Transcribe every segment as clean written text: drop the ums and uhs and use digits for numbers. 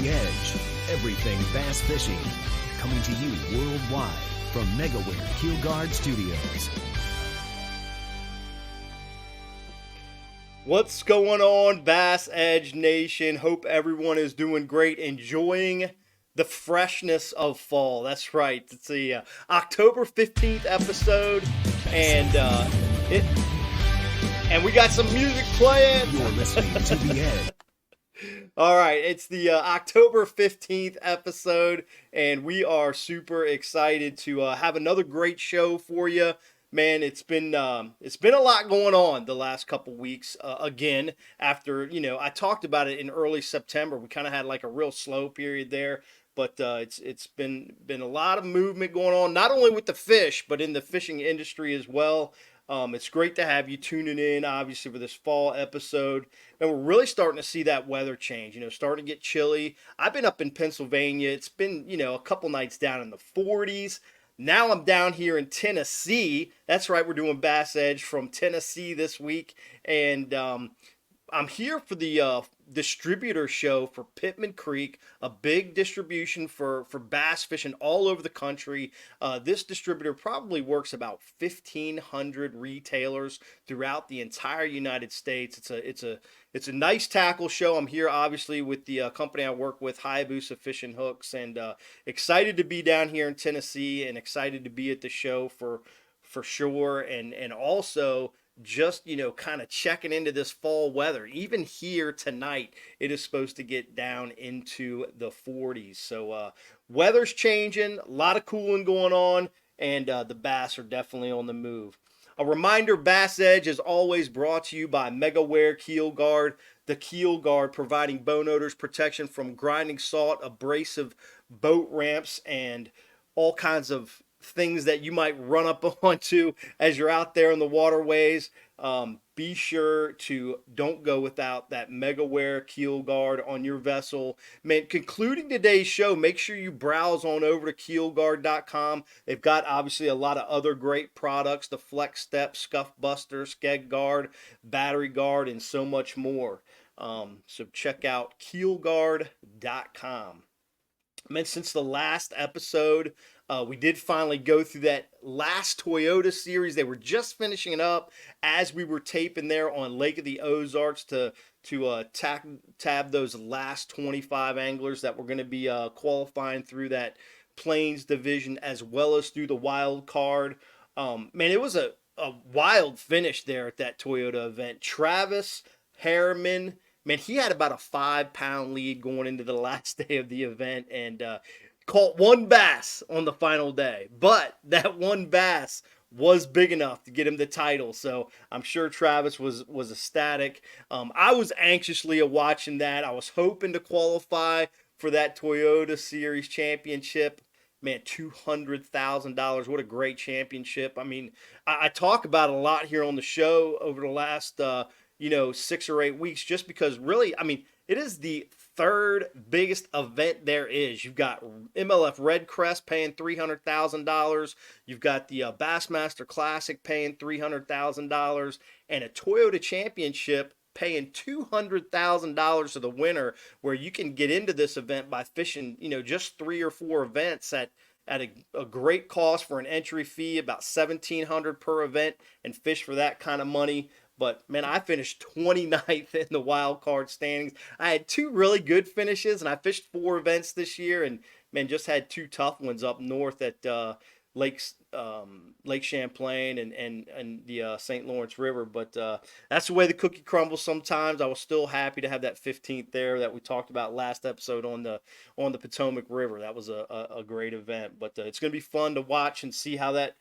the edge. Everything bass fishing. Coming to you worldwide from MegaWare Keel Guard Studios. What's going on, Bass Edge Nation? Hope everyone is doing great, enjoying the freshness of fall. That's right. It's the October 15th episode, and we got some music playing. You're listening to the edge. All right, it's the October 15th episode, and we are super excited to have another great show for you. Man, it's been a lot going on the last couple weeks. Again, after I talked about it in early September, we kind of had like a real slow period there, but it's been a lot of movement going on, not only with the fish, but in the fishing industry as well. It's great to have you tuning in, obviously, for this fall episode. And we're really starting to see that weather change, starting to get chilly. I've been up in Pennsylvania. It's been, a couple nights down in the 40s. Now I'm down here in Tennessee. That's right, we're doing Bass Edge from Tennessee this week. And I'm here for the distributor show for Pittman Creek, a big distribution for bass fishing all over the country. This distributor probably works about 1,500 retailers throughout the entire United States. It's a nice tackle show. I'm here obviously with the company I work with, Hayabusa Fishing Hooks, and excited to be down here in Tennessee and excited to be at the show for sure, and also just kind of checking into this fall weather. Even here tonight, it is supposed to get down into the 40s. So weather's changing, a lot of cooling going on, and the bass are definitely on the move. A reminder, Bass Edge is always brought to you by MegaWare Keel Guard. The Keel Guard providing boat owners protection from grinding salt, abrasive boat ramps, and all kinds of things that you might run up onto as you're out there in the waterways. Be sure to don't go without that MegaWare Keel Guard on your vessel. Man, concluding today's show, make sure you browse on over to keelguard.com. They've got obviously a lot of other great products, the Flex Step, Scuff Buster, Skeg Guard, Battery Guard, and so much more. So check out keelguard.com. Man, since the last episode, we did finally go through that last Toyota series. They were just finishing it up as we were taping there on Lake of the Ozarks to tab those last 25 anglers that were going to be qualifying through that Plains division as well as through the wild card. Man, it was a wild finish there at that Toyota event. Travis Harriman, man, he had about a 5-pound lead going into the last day of the event, and caught one bass on the final day, but that one bass was big enough to get him the title. So I'm sure Travis was ecstatic. I was anxiously watching that. I was hoping to qualify for that Toyota Series championship. Man, $200,000. What a great championship. I mean, I talk about it a lot here on the show over the last 6 or 8 weeks, just because really, I mean, it is the third biggest event there is. You've got MLF Red Crest paying $300,000. You've got the Bassmaster Classic paying $300,000, and a Toyota Championship paying $200,000 to the winner, where you can get into this event by fishing, just 3 or 4 events at a great cost for an entry fee, about $1,700 per event, and fish for that kind of money. But, man, I finished 29th in the wild card standings. I had 2 really good finishes, and I fished 4 events this year, and, man, just had 2 tough ones up north at Lake Champlain and the St. Lawrence River. But that's the way the cookie crumbles sometimes. I was still happy to have that 15th there that we talked about last episode on the Potomac River. That was a great event. But it's going to be fun to watch and see how that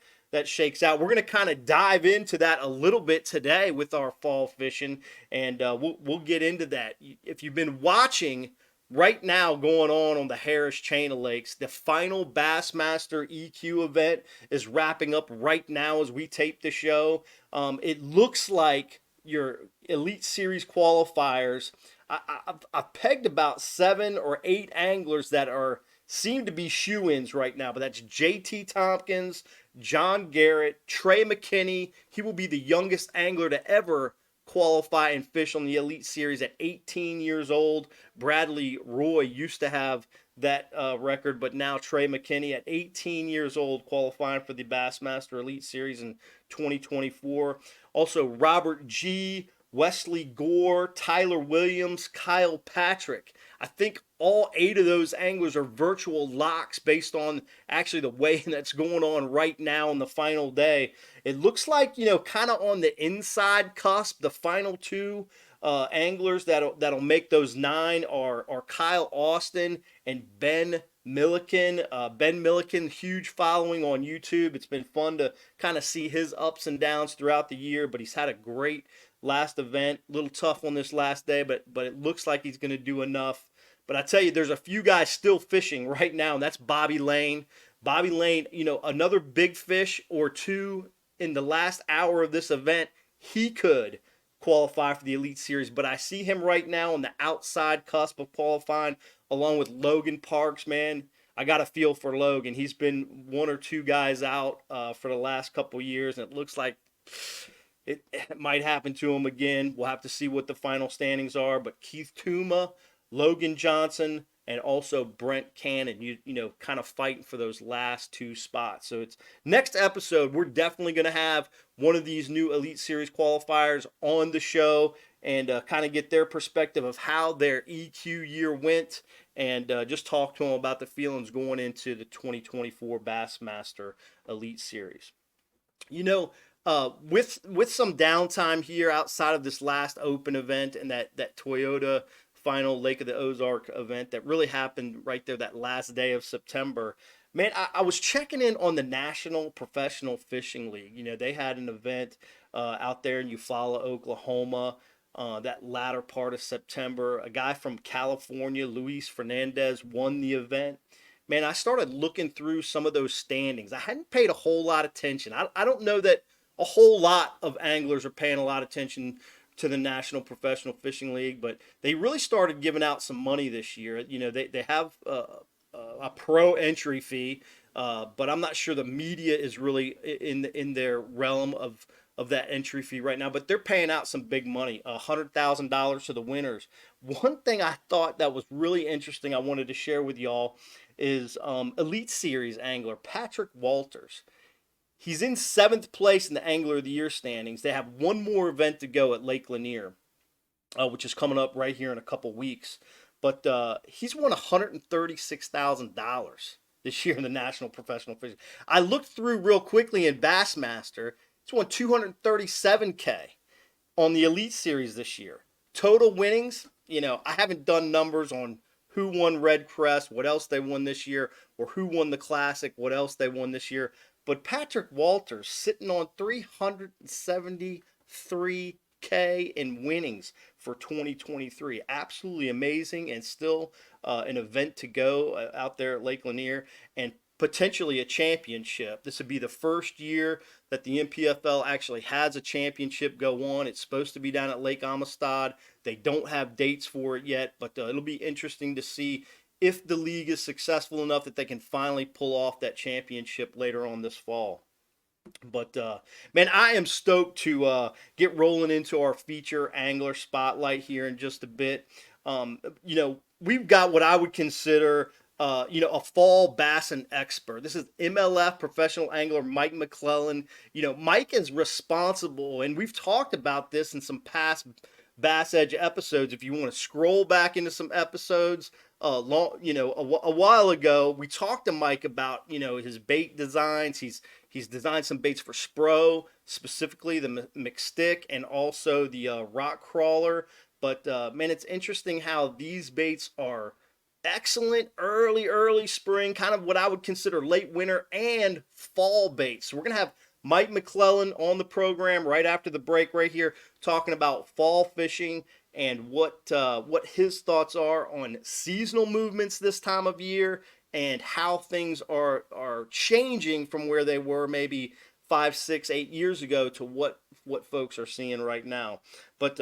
shakes out. We're going to kind of dive into that a little bit today with our fall fishing, and we'll get into that. If you've been watching right now going on the Harris Chain of Lakes, the final Bassmaster EQ event is wrapping up right now as we tape the show. It looks like your Elite Series qualifiers, I've pegged about 7 or 8 anglers that seem to be shoe-ins right now, but that's J.T. Tompkins, John Garrett, Trey McKinney. He will be the youngest angler to ever qualify and fish on the Elite Series at 18 years old. Bradley Roy used to have that record, but now Trey McKinney at 18 years old qualifying for the Bassmaster Elite Series in 2024. Also, Robert G., Wesley Gore, Tyler Williams, Kyle Patrick. I think all 8 of those anglers are virtual locks based on actually the way that's going on right now on the final day. It looks like, kind of on the inside cusp, the final 2 anglers that'll make those 9 are Kyle Austin and Ben Milliken. Ben Milliken, huge following on YouTube. It's been fun to kind of see his ups and downs throughout the year, but he's had a great last event. A little tough on this last day, but it looks like he's going to do enough. But I tell you, there's a few guys still fishing right now, and that's Bobby Lane. Bobby Lane, another big fish or 2 in the last hour of this event, he could qualify for the Elite Series. But I see him right now on the outside cusp of qualifying, along with Logan Parks, man. I got a feel for Logan. He's been 1 or 2 guys out for the last couple years, and it looks like it might happen to him again. We'll have to see what the final standings are. But Keith Tuma, Logan Johnson, and also Brent Cannon, kind of fighting for those last 2 spots. So it's next episode, we're definitely going to have one of these new Elite Series qualifiers on the show and kind of get their perspective of how their EQ year went and just talk to them about the feelings going into the 2024 Bassmaster Elite Series. With some downtime here outside of this last open event and that Toyota final Lake of the Ozark event that really happened right there that last day of September, man, I was checking in on the National Professional Fishing League. They had an event out there in Eufaula, Oklahoma, that latter part of September. A guy from California, Luis Fernandez, won the event. Man, I started looking through some of those standings. I hadn't paid a whole lot of attention. I don't know that a whole lot of anglers are paying a lot of attention to the National Professional Fishing League, but they really started giving out some money this year. They have a pro entry fee, but I'm not sure the media is really in their realm of that entry fee right now. But they're paying out some big money, $100,000 to the winners. One thing I thought that was really interesting, I wanted to share with y'all, is Elite Series angler Patrick Walters. He's in 7th place in the Angler of the Year standings. They have one more event to go at Lake Lanier, which is coming up right here in a couple weeks. But he's won $136,000 this year in the National Professional Fishing. I looked through real quickly in Bassmaster. He's won $237K on the Elite Series this year. Total winnings, I haven't done numbers on who won Red Crest, what else they won this year, or who won the Classic, what else they won this year. But Patrick Walters sitting on $373K in winnings for 2023. Absolutely amazing, and still an event to go out there at Lake Lanier and potentially a championship. This would be the first year that the NPFL actually has a championship go on. It's supposed to be down at Lake Amistad. They don't have dates for it yet, but it'll be interesting to see if the league is successful enough that they can finally pull off that championship later on this fall. But, man, I am stoked to get rolling into our feature angler spotlight here in just a bit. We've got what I would consider, a fall bassin expert. This is MLF professional angler Mike McClelland. Mike is responsible, and we've talked about this in some past Bass Edge episodes. If you want to scroll back into some episodes, a while ago, we talked to Mike about, his bait designs. He's designed some baits for Spro, specifically the McStick and also the Rock Crawler. But, man, it's interesting how these baits are excellent early spring, kind of what I would consider late winter and fall baits. So we're going to have Mike McClelland on the program right after the break right here, talking about fall fishing and what his thoughts are on seasonal movements this time of year and how things are changing from where they were maybe 5, 6, 8 years ago to what folks are seeing right now. But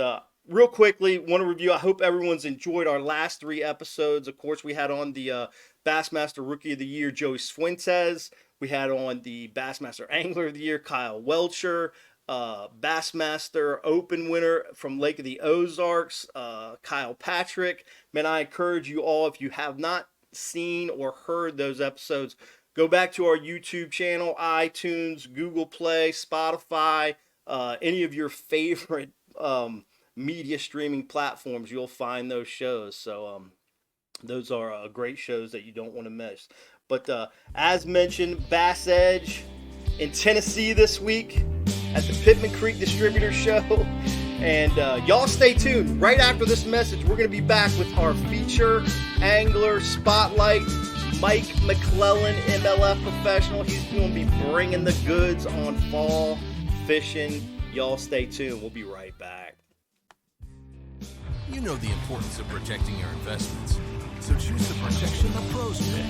real quickly, want to review. I hope everyone's enjoyed our last 3 episodes. Of course, we had on the Bassmaster Rookie of the Year, Joey Fuentes. We had on the Bassmaster Angler of the Year, Kyle Welcher. Bassmaster Open winner from Lake of the Ozarks, Kyle Patrick. Man, I encourage you all, if you have not seen or heard those episodes, go back to our YouTube channel, iTunes, Google Play, Spotify, any of your favorite media streaming platforms. You'll find those shows. So those are great shows that you don't want to miss. But as mentioned, Bass Edge in Tennessee this week at the Pittman Creek Distributor Show. And y'all stay tuned. Right after this message, we're going to be back with our feature angler spotlight, Mike McClelland, MLF professional. He's going to be bringing the goods on fall fishing. Y'all stay tuned. We'll be right back. You know the importance of protecting your investments, so choose the protection the pros pick.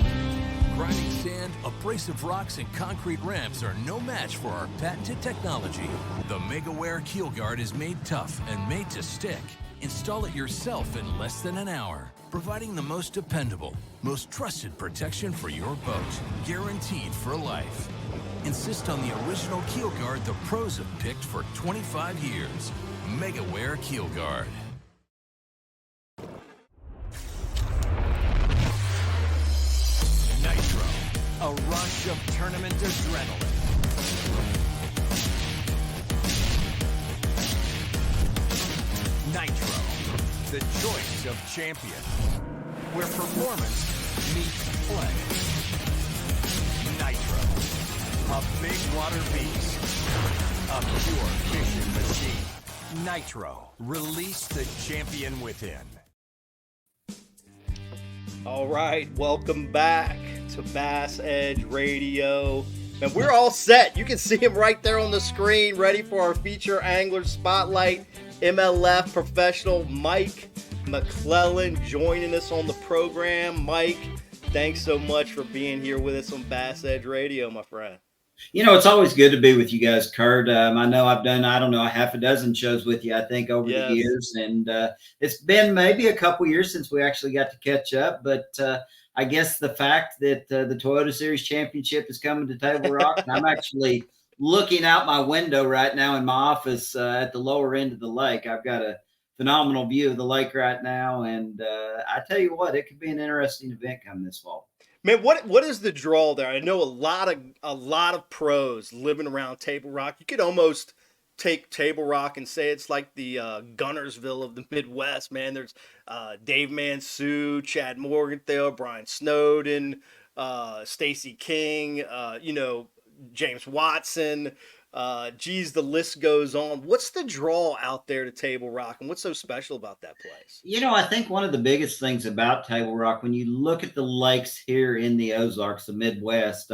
Grinding sand, abrasive rocks, and concrete ramps are no match for our patented technology. The MegaWare Keel Guard is made tough and made to stick. Install it yourself in less than an hour, providing the most dependable, most trusted protection for your boat, guaranteed for life. Insist on the original Keel Guard the pros have picked for 25 years. MegaWare Keel Guard. Nitro, a rush of tournament adrenaline. Nitro, the choice of champion, where performance meets play. Nitro, a big water beast, a pure fishing machine. Nitro, release the champion within. All right, welcome back to Bass Edge Radio. And we're all set. You can see him right there on the screen, ready for our feature angler spotlight. MLF professional Mike McClelland joining us on the program. Mike, thanks so much for being here with us on Bass Edge Radio, my friend. You know, it's always good to be with you guys, Kurt. I know I've done, I don't know, a half a dozen shows with you, I think, over the years. And it's been maybe a couple years since we actually got to catch up. But I guess the fact that the Toyota Series Championship is coming to Table Rock, and I'm actually looking out my window right now in my office at the lower end of the lake. I've got a phenomenal view of the lake right now. And I tell you what, it could be an interesting event coming this fall. Man, what is the draw there? I know a lot of pros living around Table Rock. You could almost take Table Rock and say it's like the Gunnersville of the Midwest, man. There's Dave Mansue, Chad Morganthau, Brian Snowden, Stacy King, James Watson. Geez, the list goes on. What's the draw out there to Table Rock, and what's so special about that place? You know, I think one of the biggest things about Table Rock, when you look at the lakes here in the Ozarks, the Midwest,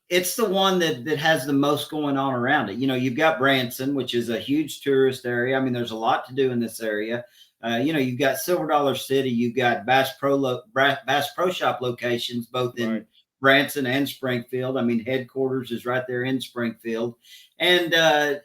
it's the one that has the most going on around it. You know, you've got Branson, which is a huge tourist area. I mean, there's a lot to do in this area. You've got Silver Dollar City, you've got Bass Pro Shop locations, both in Branson and Springfield. I mean, headquarters is right there in Springfield. And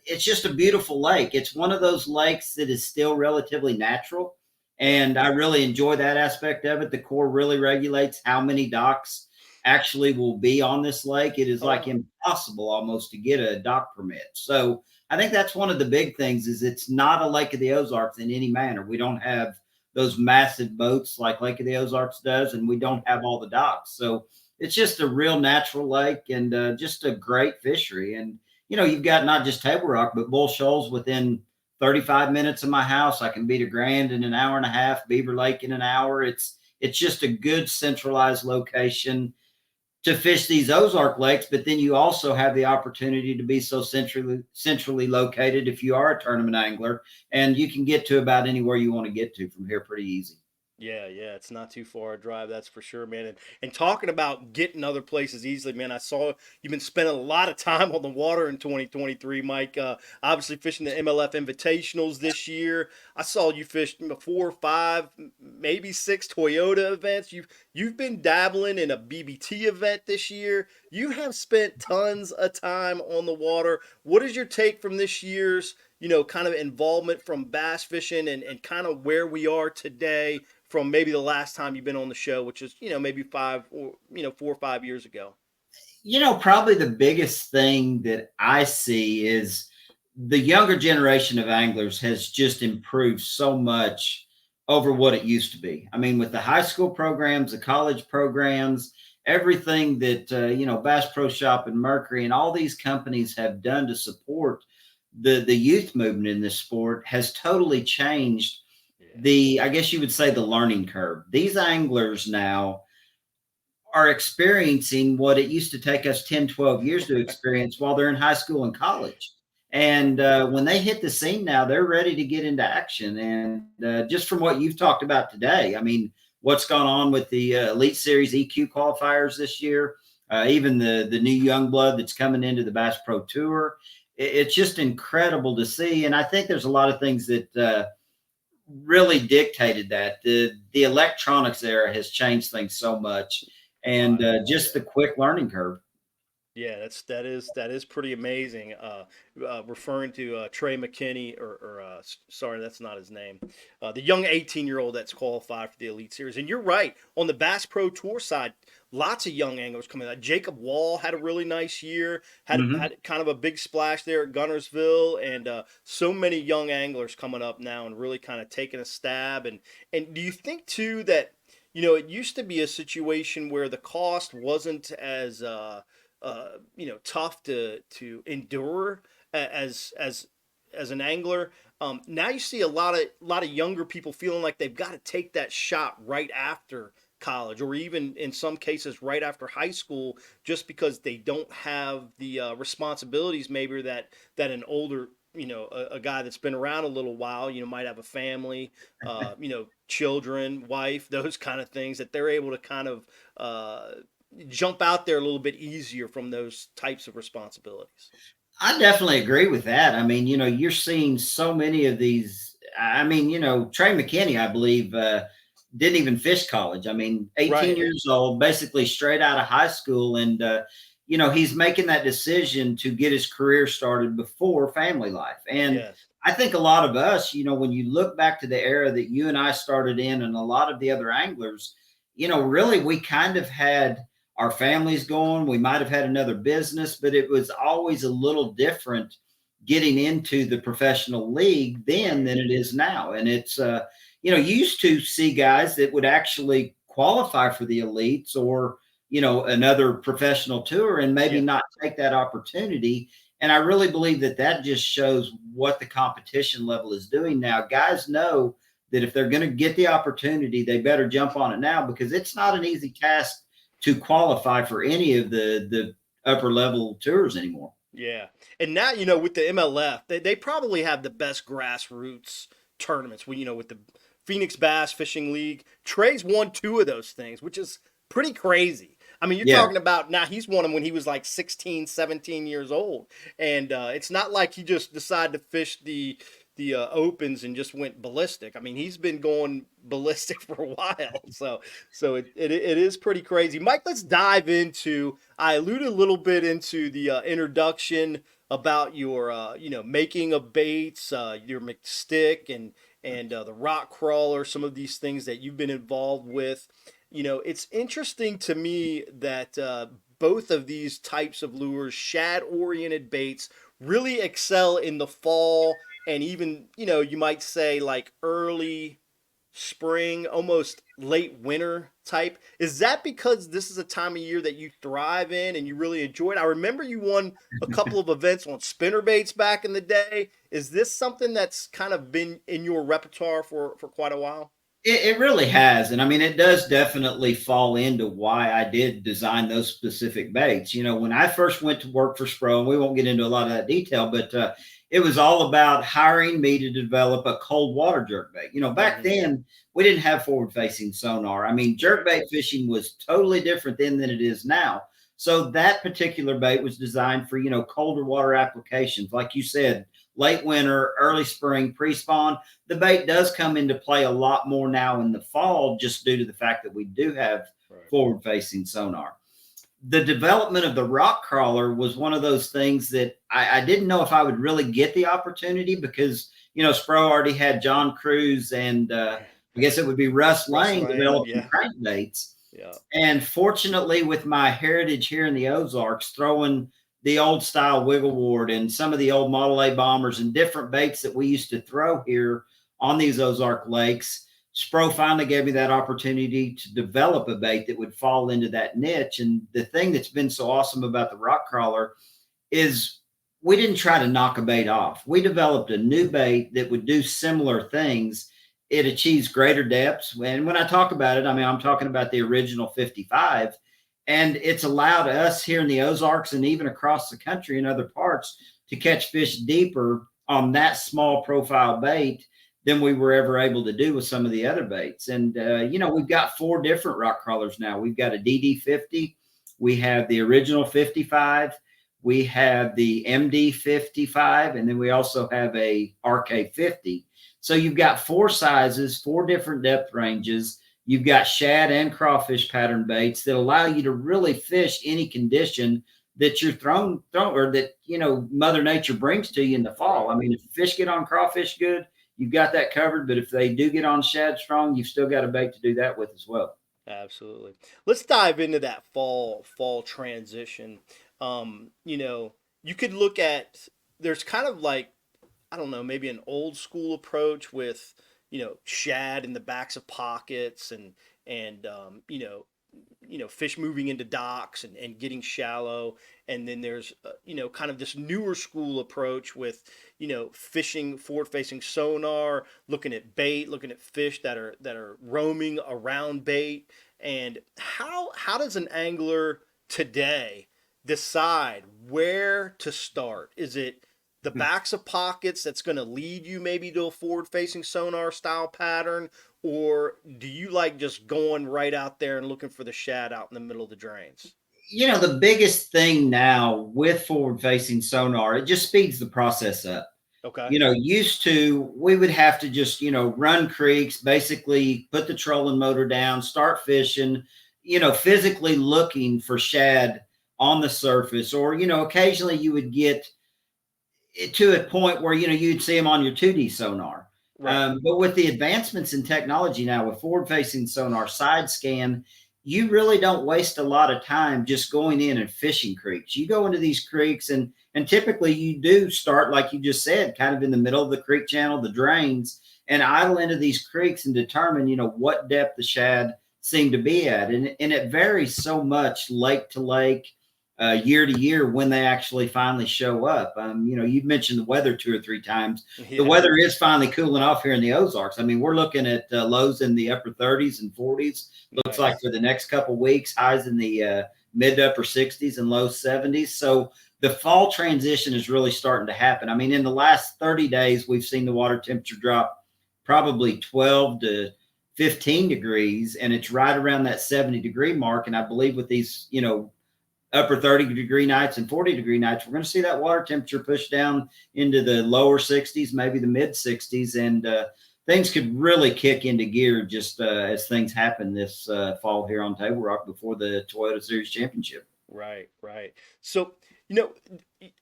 it's just a beautiful lake. It's one of those lakes that is still relatively natural. And I really enjoy that aspect of it. The Corps really regulates how many docks actually will be on this lake. It is like impossible almost to get a dock permit. So I think that's one of the big things is it's not a Lake of the Ozarks in any manner. We don't have those massive boats like Lake of the Ozarks does, and we don't have all the docks. So it's just a real natural lake and just a great fishery. And, you know, you've got not just Table Rock, but Bull Shoals within 35 minutes of my house. I can be to Grand in an hour and a half, Beaver Lake in an hour. It's just a good centralized location to fish these Ozark lakes. But then you also have the opportunity to be so centrally located if you are a tournament angler, and you can get to about anywhere you want to get to from here pretty easy. Yeah, it's not too far a drive, that's for sure, man. And talking about getting other places easily, man, I saw you've been spending a lot of time on the water in 2023, Mike. Obviously fishing the MLF Invitationals this year. I saw you fish 4, 5, maybe 6 Toyota events. You've been dabbling in a BBT event this year. You have spent tons of time on the water. What is your take from this year's, kind of involvement from bass fishing and kind of where we are today from maybe the last time you've been on the show, which is, maybe 4 or 5 years ago? Probably the biggest thing that I see is the younger generation of anglers has just improved so much over what it used to be. I mean, with the high school programs, the college programs, everything that Bass Pro Shop and Mercury and all these companies have done to support the youth movement in this sport has totally changed I guess you would say, the learning curve. These anglers now are experiencing what it used to take us 10, 12 years to experience while they're in high school and college. And when they hit the scene now, they're ready to get into action. And just from what you've talked about today, I mean, what's gone on with the Elite Series EQ qualifiers this year, even the new young blood that's coming into the Bass Pro Tour, it's just incredible to see. And I think there's a lot of things that really dictated that. The electronics era has changed things so much, and just the quick learning curve. Yeah, that is pretty amazing. Referring to Trey McKinney, sorry, that's not his name. The young 18-year-old that's qualified for the Elite Series. And you're right, on the Bass Pro Tour side, lots of young anglers coming out. Jacob Wall had a really nice year, had kind of a big splash there at Gunnersville, and so many young anglers coming up now and really kind of taking a stab. And do you think too that it used to be a situation where the cost wasn't as tough to endure as an angler. Now you see a lot of younger people feeling like they've got to take that shot right after college, or even in some cases right after high school, just because they don't have the responsibilities maybe that an older a guy that's been around a little while, might have a family, children, wife, those kind of things, that they're able to kind of jump out there a little bit easier from those types of responsibilities. I definitely agree with that. I mean, you're seeing so many of these. I mean, Trey McKinney, I believe, didn't even fish college. I mean, 18 years old, basically straight out of high school. And, he's making that decision to get his career started before family life. And I think a lot of us, when you look back to the era that you and I started in, and a lot of the other anglers, really we kind of had our families going. We might have had another business, but it was always a little different getting into the professional league then than it is now. And it's, you used to see guys that would actually qualify for the elites or, another professional tour and maybe not take that opportunity. And I really believe that just shows what the competition level is doing now. Guys know that if they're going to get the opportunity, they better jump on it now, because it's not an easy task to qualify for any of the upper level tours anymore. Yeah. And now, with the MLF, they probably have the best grassroots tournaments. With the Phoenix Bass Fishing League, Trey's won 2 of those things, which is pretty crazy. I mean, you're talking about now he's won them when he was like 16, 17 years old. And it's not like he just decided to fish the opens and just went ballistic. I mean, he's been going ballistic for a while. So it is pretty crazy. Mike, let's dive into, I alluded a little bit into the introduction about your, making of baits, your McStick and the rock crawler, some of these things that you've been involved with. It's interesting to me that both of these types of lures, shad-oriented baits, really excel in the fall and even, you might say like early spring, almost late winter type. Is that because this is a time of year that you thrive in and you really enjoy it? I remember you won a couple of events on spinner baits back in the day. Is this something that's kind of been in your repertoire for quite a while? It really has. And I mean, it does definitely fall into why I did design those specific baits. When I first went to work for Spro, and we won't get into a lot of that detail, but it was all about hiring me to develop a cold water jerkbait. Back then we didn't have forward facing sonar. I mean, jerkbait fishing was totally different then than it is now. So that particular bait was designed for, colder water applications. Like you said, late winter, early spring, pre-spawn. The bait does come into play a lot more now in the fall, just due to the fact that we do have forward facing sonar. The development of the rock crawler was one of those things that I didn't know if I would really get the opportunity, because, Spro already had John Cruz and I guess it would be Russ Lane developing crankbaits. Yeah. And fortunately, with my heritage here in the Ozarks, throwing the old style wiggle ward and some of the old Model A bombers and different baits that we used to throw here on these Ozark lakes, Spro finally gave me that opportunity to develop a bait that would fall into that niche. And the thing that's been so awesome about the rock crawler is we didn't try to knock a bait off. We developed a new bait that would do similar things. It achieves greater depths. And when I talk about it, I mean, I'm talking about the original 55. And it's allowed us here in the Ozarks and even across the country in other parts to catch fish deeper on that small profile bait than we were ever able to do with some of the other baits. And, we've got 4 different rock crawlers now. We've got a DD50. We have the original 55. We have the MD 55. And then we also have a RK 50. So you've got 4 sizes, 4 different depth ranges. You've got shad and crawfish pattern baits that allow you to really fish any condition that you're thrown or that, Mother Nature brings to you in the fall. I mean, if fish get on crawfish good, you've got that covered. But if they do get on shad strong, you've still got a bait to do that with as well. Absolutely. Let's dive into that fall transition. You could look at, there's kind of like, I don't know, maybe an old school approach with, shad in the backs of pockets and fish moving into docks and getting shallow. And then there's, kind of this newer school approach with, fishing forward facing sonar, looking at bait, looking at fish that are roaming around bait. And how does an angler today decide where to start? Is it the backs of pockets that's going to lead you maybe to a forward-facing sonar style pattern, or do you like just going right out there and looking for the shad out in the middle of the drains? The biggest thing now with forward-facing sonar, it just speeds the process up. Okay. Used to, we would have to just, run creeks, basically put the trolling motor down, start fishing, physically looking for shad on the surface, or, occasionally you would get to a point where, you'd see them on your 2D sonar. Right. But with the advancements in technology now with forward-facing sonar, side scan, you really don't waste a lot of time just going in and fishing creeks. You go into these creeks and typically you do start, like you just said, kind of in the middle of the creek channel, the drains, and idle into these creeks and determine, what depth the shad seem to be at. And it varies so much lake to lake, year to year when they actually finally show up. You've mentioned the weather 2 or 3 times. Yeah. The weather is finally cooling off here in the Ozarks. I mean, we're looking at lows in the upper 30s and 40s. Looks like for the next couple of weeks, highs in the mid to upper 60s and low 70s. So the fall transition is really starting to happen. I mean, in the last 30 days, we've seen the water temperature drop probably 12 to 15 degrees, and it's right around that 70-degree mark. And I believe with these, upper 30-degree nights and 40-degree nights, we're going to see that water temperature push down into the lower 60s, maybe the mid 60s, and things could really kick into gear just as things happen this fall here on Table Rock before the Toyota Series Championship. Right. So,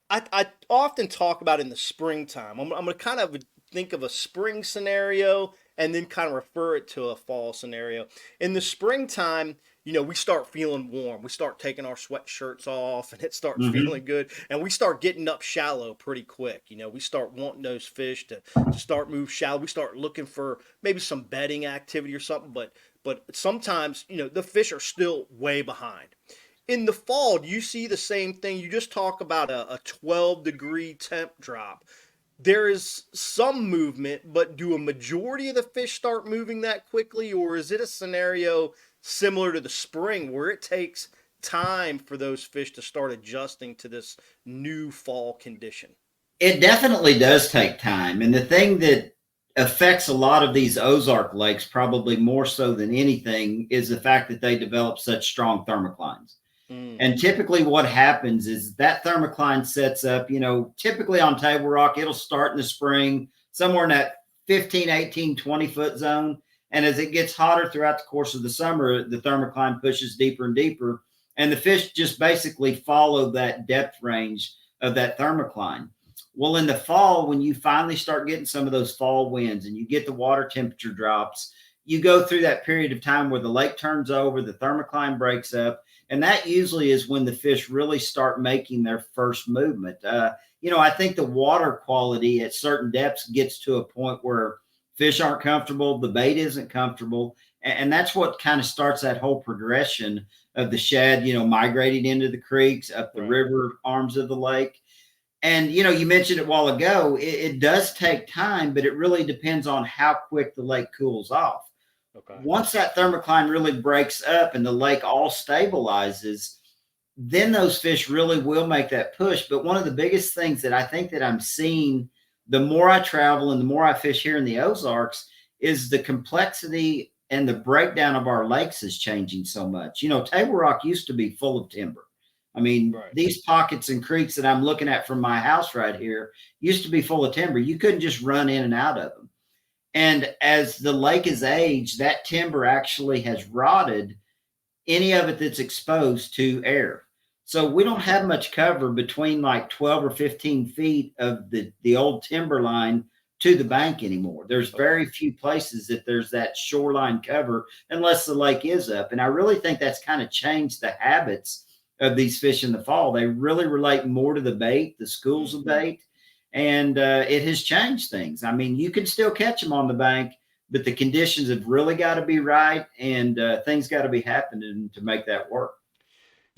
I often talk about in the springtime. I'm going to kind of think of a spring scenario and then kind of refer it to a fall scenario. In the springtime, we start feeling warm. We start taking our sweatshirts off and it starts feeling good. And we start getting up shallow pretty quick. We start wanting those fish to start move shallow. We start looking for maybe some bedding activity or something. But sometimes, the fish are still way behind. In the fall, do you see the same thing? You just talk about a 12-degree temp drop. There is some movement, but do a majority of the fish start moving that quickly? Or is it a scenario similar to the spring where it takes time for those fish to start adjusting to this new fall condition? It definitely does take time. And the thing that affects a lot of these Ozark lakes, probably more so than anything, is the fact that they develop such strong thermoclines. And typically what happens is that thermocline sets up, typically on Table Rock, it'll start in the spring, somewhere in that 15, 18, 20-foot zone. And as it gets hotter throughout the course of the summer, the thermocline pushes deeper and deeper. And the fish just basically follow that depth range of that thermocline. Well, in the fall, when you finally start getting some of those fall winds and you get the water temperature drops, you go through that period of time where the lake turns over, the thermocline breaks up, And that usually is when the fish really start making their first movement. I think the water quality at certain depths gets to a point where fish aren't comfortable, the bait isn't comfortable. And that's what kind of starts that whole progression of the shad, migrating into the creeks, up the river arms of the lake. And, you mentioned it a while ago, it does take time, but it really depends on how quick the lake cools off. Okay. Once that thermocline really breaks up and the lake all stabilizes, then those fish really will make that push. But one of the biggest things that I think that I'm seeing the more I travel and the more I fish here in the Ozarks is the complexity and the breakdown of our lakes is changing so much. Table Rock used to be full of timber. I mean, these pockets and creeks that I'm looking at from my house right here used to be full of timber. You couldn't just run in and out of them. And as the lake has aged, that timber actually has rotted any of it that's exposed to air. So we don't have much cover between like 12 or 15 feet of the old timber line to the bank anymore. There's very few places that there's that shoreline cover unless the lake is up. And I really think that's kind of changed the habits of these fish in the fall. They really relate more to the bait, the schools of bait, and it has changed things. I mean, you can still catch them on the bank, but the conditions have really got to be right, and things got to be happening to make that work.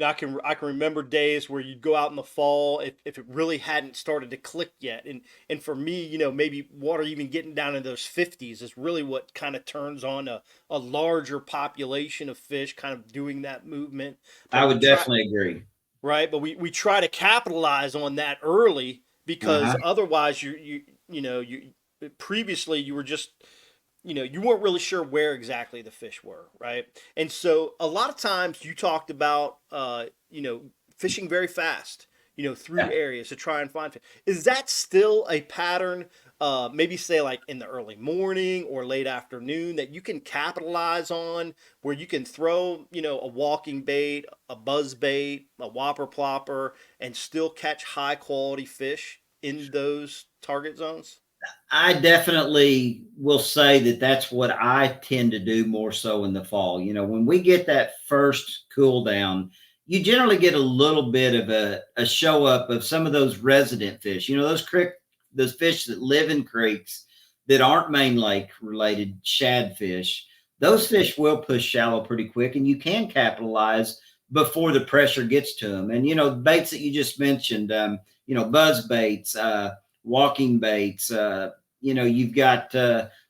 I can remember days where you'd go out in the fall if it really hadn't started to click yet, and for me, maybe water even getting down in those 50s is really what kind of turns on a larger population of fish kind of doing that movement. I would definitely agree. Right, but we try to capitalize on that early because otherwise you previously you were just you weren't really sure where exactly the fish were, right? And so a lot of times you talked about, fishing very fast, through areas to try and find fish. Is that still a pattern, maybe say like in the early morning or late afternoon that you can capitalize on where you can throw, a walking bait, a buzz bait, a whopper plopper, and still catch high quality fish in those target zones? I definitely will say that that's what I tend to do more so in the fall. When we get that first cool down, you generally get a little bit of a show up of some of those resident fish, those fish that live in creeks that aren't main lake related shad fish. Those fish will push shallow pretty quick, and you can capitalize before the pressure gets to them. And, the baits that you just mentioned, buzz baits, walking baits, you've got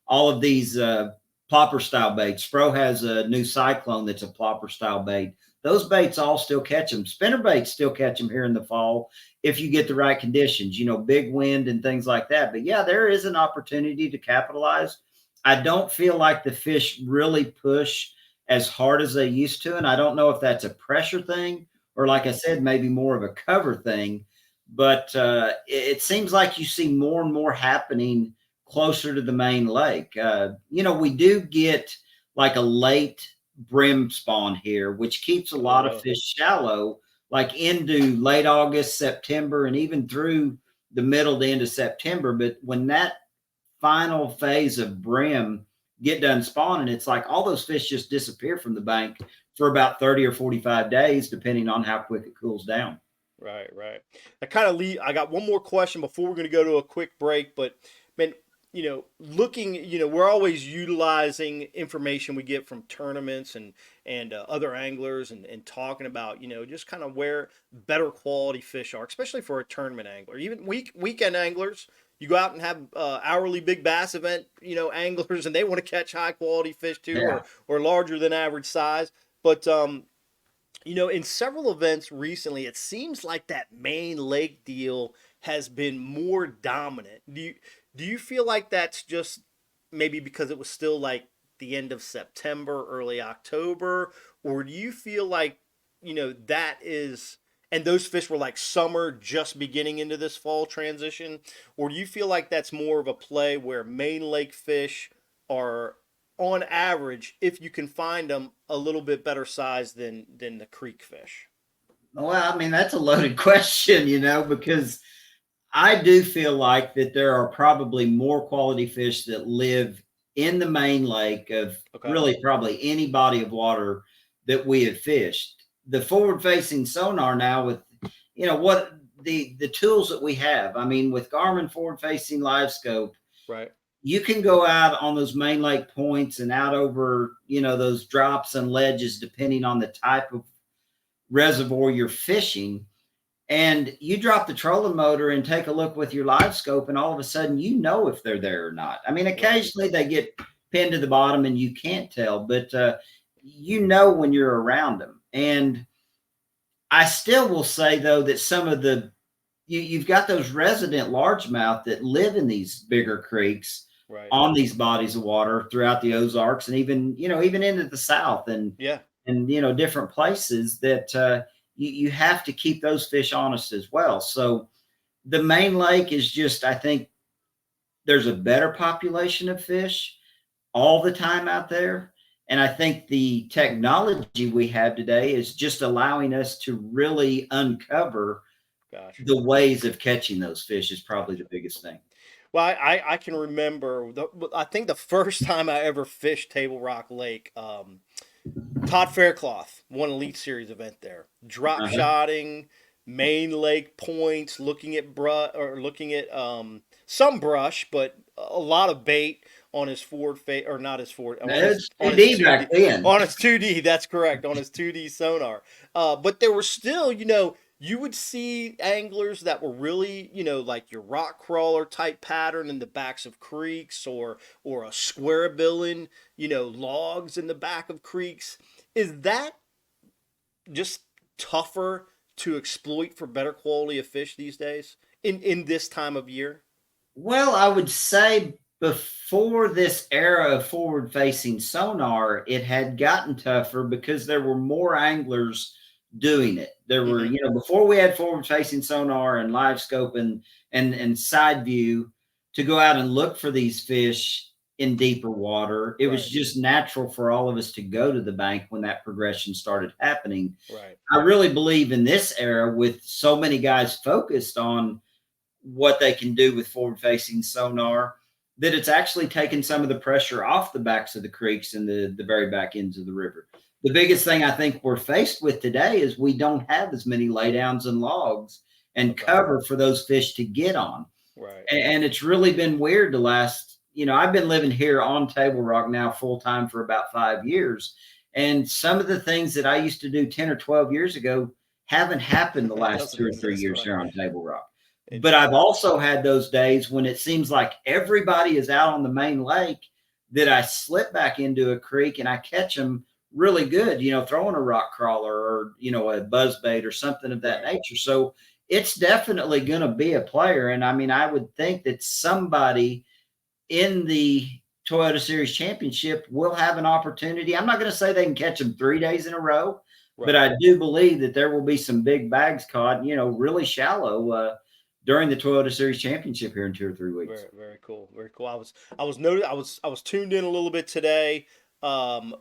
all of these plopper style baits. Spro has a new Cyclone that's a plopper style bait. Those baits all still catch them. Spinner baits still catch them here in the fall if you get the right conditions, big wind and things like that. But yeah, there is an opportunity to capitalize. I don't feel like the fish really push as hard as they used to. And I don't know if that's a pressure thing or, like I said, maybe more of a cover thing. But it seems like you see more and more happening closer to the main lake. We do get like a late brim spawn here, which keeps a lot of fish shallow, like into late August, September, and even through the middle to end of September. But when that final phase of brim get done spawning, it's like all those fish just disappear from the bank for about 30 or 45 days, depending on how quick it cools down. Right. I got one more question before we're going to go to a quick break, but man, we're always utilizing information we get from tournaments and other anglers and talking about, just kind of where better quality fish are, especially for a tournament angler, even weekend anglers. You go out and have hourly big bass event, anglers, and they want to catch high quality fish too, or larger than average size. But, in several events recently, it seems like that main lake deal has been more dominant. Do you feel like that's just maybe because it was still like the end of September, early October, or do you feel like, that is, and those fish were like summer just beginning into this fall transition, or do you feel like that's more of a play where main lake fish are on average, if you can find them, a little bit better size than the creek fish? Well, I mean, that's a loaded question, because I do feel like that there are probably more quality fish that live in the main lake of really probably any body of water that we have fished the forward facing sonar now with, what the tools that we have. I mean, with Garmin forward facing live scope, Right. you can go out on those main lake points and out over, those drops and ledges, depending on the type of reservoir you're fishing. And you drop the trolling motor and take a look with your live scope, and all of a sudden, if they're there or not. I mean, occasionally they get pinned to the bottom and you can't tell, but when you're around them. And I still will say, though, that some of you've got those resident largemouth that live in these bigger creeks, right, on these bodies of water throughout the Ozarks, and even into the South, and different places that you have to keep those fish honest as well. So the main lake is just, I think there's a better population of fish all the time out there. And I think the technology we have today is just allowing us to really uncover the ways of catching those fish is probably the biggest thing. Well, I can remember, I think the first time I ever fished Table Rock Lake, Todd Faircloth won an Elite Series event there. Drop shotting, main lake points, looking at some brush, but a lot of bait on his forward not his forward, on his 2D. That's correct, on his 2D sonar. But there were still, you would see anglers that were really, like your rock crawler type pattern in the backs of creeks, or a square billing, logs in the back of creeks. Is that just tougher to exploit for better quality of fish these days in this time of year? Well, I would say before this era of forward-facing sonar, it had gotten tougher because there were more anglers doing it. There were, before we had forward-facing sonar and live scope and side view to go out and look for these fish in deeper water, it was just natural for all of us to go to the bank when that progression started happening. Right. I really believe in this era, with so many guys focused on what they can do with forward-facing sonar, that it's actually taken some of the pressure off the backs of the creeks and the very back ends of the river. The biggest thing I think we're faced with today is we don't have as many laydowns and logs and cover for those fish to get on. Right. And it's really been weird the last, I've been living here on Table Rock now full time for about 5 years. And some of the things that I used to do 10 or 12 years ago haven't happened the last 2 or 3 years here on Table Rock. But I've also had those days when it seems like everybody is out on the main lake that I slip back into a creek and I catch them really good, throwing a rock crawler or, a buzz bait or something of that nature. So it's definitely going to be a player. And I mean, I would think that somebody in the Toyota Series Championship will have an opportunity. I'm not going to say they can catch them 3 days in a row, but I do believe that there will be some big bags caught, really shallow, during the Toyota Series Championship here in 2 or 3 weeks. Very, very cool. Very cool. I was tuned in a little bit today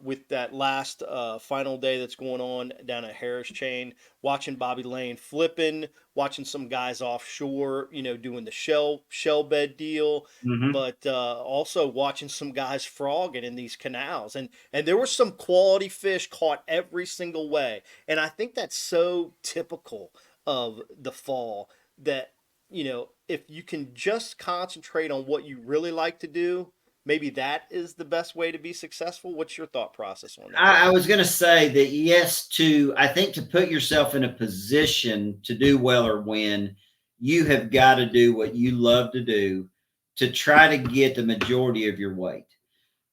with that last final day that's going on down at Harris Chain, watching Bobby Lane flipping, watching some guys offshore, doing the shell bed deal, but also watching some guys frogging in these canals. And there were some quality fish caught every single way. And I think that's so typical of the fall that, if you can just concentrate on what you really like to do, maybe that is the best way to be successful. What's your thought process on that? I was going to say that yes, I think to put yourself in a position to do well or win, you have got to do what you love to do to try to get the majority of your weight.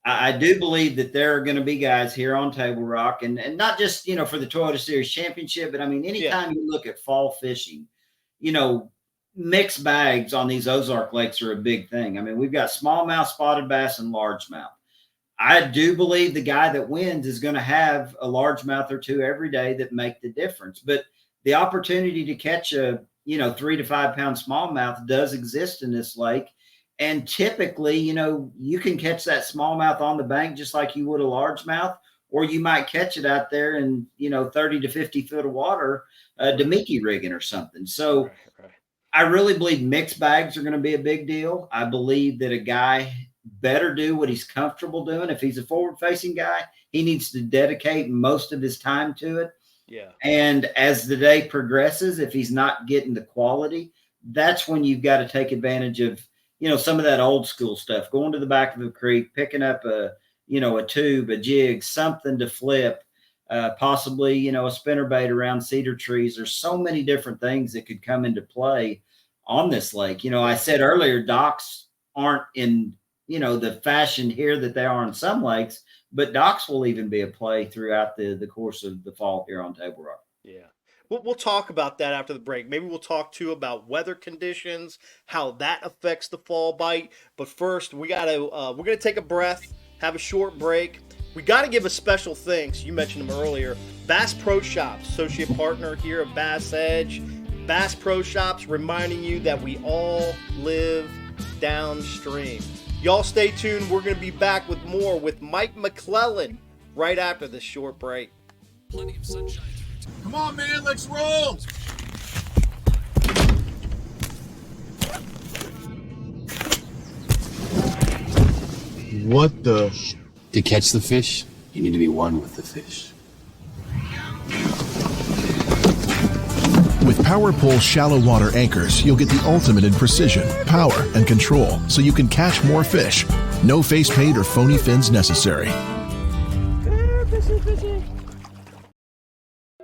I do believe that there are going to be guys here on Table Rock, and not just, for the Toyota Series Championship, but I mean, anytime you look at fall fishing, mixed bags on these Ozark lakes are a big thing. I mean, we've got smallmouth, spotted bass, and largemouth. I do believe the guy that wins is going to have a largemouth or two every day that make the difference. But the opportunity to catch a, 3 to 5 pound smallmouth does exist in this lake. And typically, you can catch that smallmouth on the bank just like you would a largemouth, or you might catch it out there in, 30 to 50 foot of water, Demiki rigging or something. So I really believe mixed bags are going to be a big deal. I believe that a guy better do what he's comfortable doing. If he's a forward-facing guy, he needs to dedicate most of his time to it. Yeah. And as the day progresses, if he's not getting the quality, that's when you've got to take advantage of, some of that old school stuff, going to the back of the creek, picking up a tube, a jig, something to flip, possibly, a spinnerbait around cedar trees. There's so many different things that could come into play on this lake. I said earlier, docks aren't in, the fashion here that they are on some lakes, but docks will even be a play throughout the course of the fall here on Table Rock. Yeah. We'll talk about that after the break. Maybe we'll talk too about weather conditions, how that affects the fall bite. But first, we're gonna take a breath, have a short break. We got to give a special thanks. You mentioned them earlier. Bass Pro Shops, associate partner here at Bass Edge. Bass Pro Shops, reminding you that we all live downstream. Y'all stay tuned. We're going to be back with more with Mike McClelland right after this short break. Plenty of sunshine. Come on, man, let's roll. What the? To catch the fish, you need to be one with the fish. With PowerPole shallow water anchors, you'll get the ultimate in precision, power, and control, so you can catch more fish. No face paint or phony fins necessary.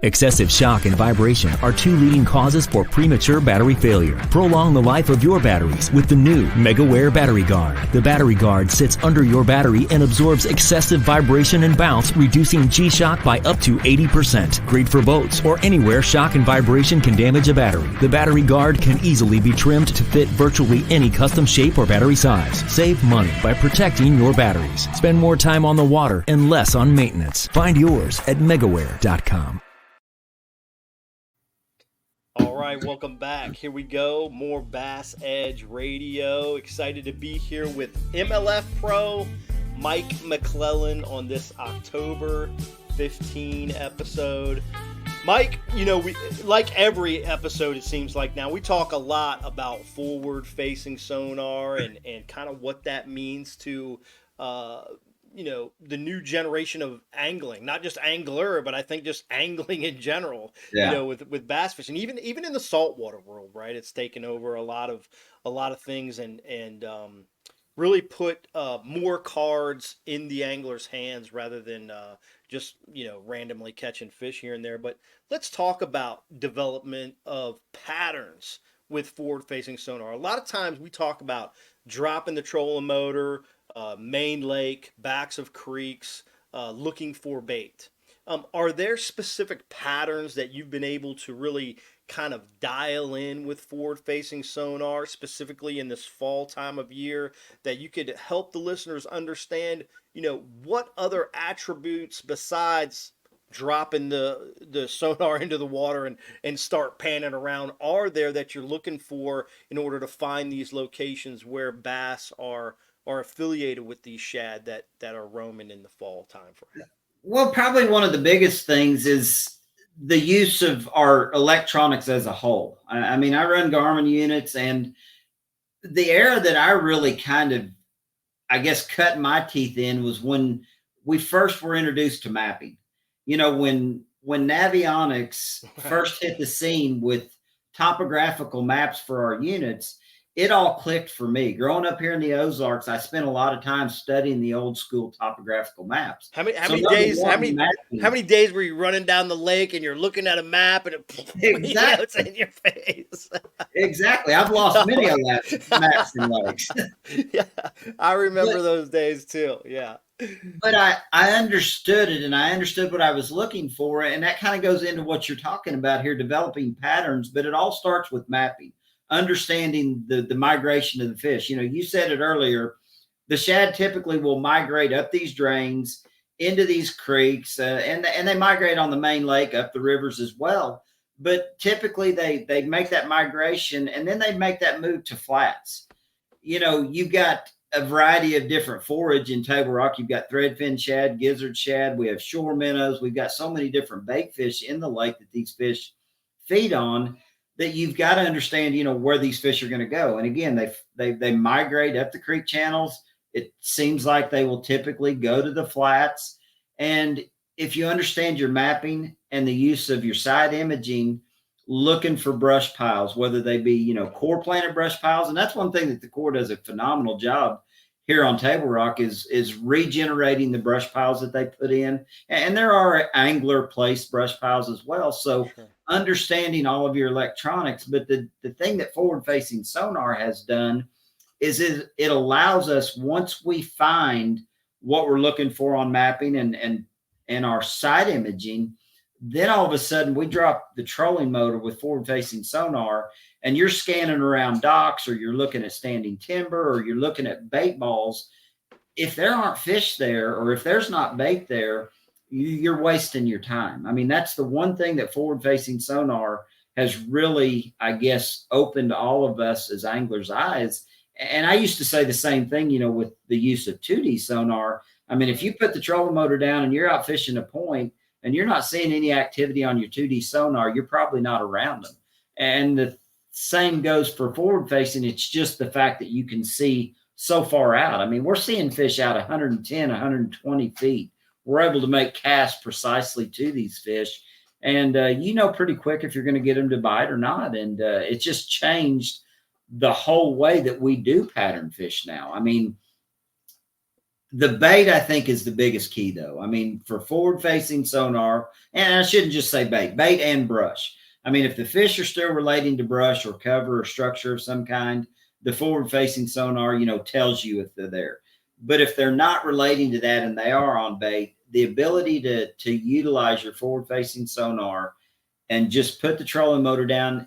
Excessive shock and vibration are two leading causes for premature battery failure. Prolong the life of your batteries with the new MegaWare Battery Guard. The Battery Guard sits under your battery and absorbs excessive vibration and bounce, reducing G-shock by up to 80%. Great for boats or anywhere shock and vibration can damage a battery. The Battery Guard can easily be trimmed to fit virtually any custom shape or battery size. Save money by protecting your batteries. Spend more time on the water and less on maintenance. Find yours at megaware.com. All right, welcome back. Here we go. More Bass Edge Radio. Excited to be here with MLF Pro Mike McClelland on this October 15 episode. Mike, we like every episode, it seems like now, we talk a lot about forward-facing sonar and kind of what that means to the new generation of angling, not just angler, but I think just angling in general, with bass fishing, even in the saltwater world, right? It's taken over a lot of things and really put more cards in the angler's hands rather than just, randomly catching fish here and there. But let's talk about development of patterns with forward-facing sonar. A lot of times we talk about dropping the trolling motor, main lake, backs of creeks, looking for bait. Are there specific patterns that you've been able to really kind of dial in with forward-facing sonar, specifically in this fall time of year, that you could help the listeners understand, what other attributes besides dropping the sonar into the water and start panning around are there that you're looking for in order to find these locations where bass are affiliated with these shad that are roaming in the fall time frame? Well, probably one of the biggest things is the use of our electronics as a whole. I mean, I run Garmin units, and the era that I really kind of, I guess, cut my teeth in was when we first were introduced to mapping. When Navionics first hit the scene with topographical maps for our units, it all clicked for me. Growing up here in the Ozarks, I spent a lot of time studying the old school topographical maps. How many days were you running down the lake and you're looking at a map and it's in your face? Exactly. I've lost many of that maps and lakes. Yeah, I remember those days too. Yeah. But I understood it, and I understood what I was looking for. And that kind of goes into what you're talking about here, developing patterns. But it all starts with mapping. Understanding the migration of the fish. You said it earlier, the shad typically will migrate up these drains into these creeks, and they migrate on the main lake, up the rivers as well. But typically they make that migration, and then they make that move to flats. You've got a variety of different forage in Table Rock. You've got threadfin shad, gizzard shad. We have shore minnows. We've got so many different bait fish in the lake that these fish feed on, that you've got to understand, where these fish are going to go. And again, they migrate up the creek channels. It seems like they will typically go to the flats. And if you understand your mapping and the use of your side imaging, looking for brush piles, whether they be, core planted brush piles. And that's one thing that the Corps does a phenomenal job here on Table Rock is regenerating the brush piles that they put in. And there are angler placed brush piles as well. So Sure. understanding all of your electronics, but the thing that forward facing sonar has done is it allows us, once we find what we're looking for on mapping and our side imaging, then all of a sudden we drop the trolling motor with forward facing sonar, and you're scanning around docks, or you're looking at standing timber, or you're looking at bait balls. If there aren't fish there, or if there's not bait there, you're wasting your time. I mean, that's the one thing that forward facing sonar has really, I guess, opened all of us as anglers' eyes. And I used to say the same thing, with the use of 2D sonar. I mean, if you put the trolling motor down and you're out fishing a point and you're not seeing any activity on your 2D sonar, you're probably not around them. And the same goes for forward facing. It's just the fact that you can see so far out. I mean, we're seeing fish out 110, 120 feet. We're able to make casts precisely to these fish. And pretty quick if you're going to get them to bite or not. And it's just changed the whole way that we do pattern fish now. I mean, the bait, I think, is the biggest key, though. I mean, for forward-facing sonar, and I shouldn't just say bait and brush. I mean, if the fish are still relating to brush or cover or structure of some kind, the forward-facing sonar, tells you if they're there. But if they're not relating to that and they are on bait, the ability to utilize your forward-facing sonar and just put the trolling motor down,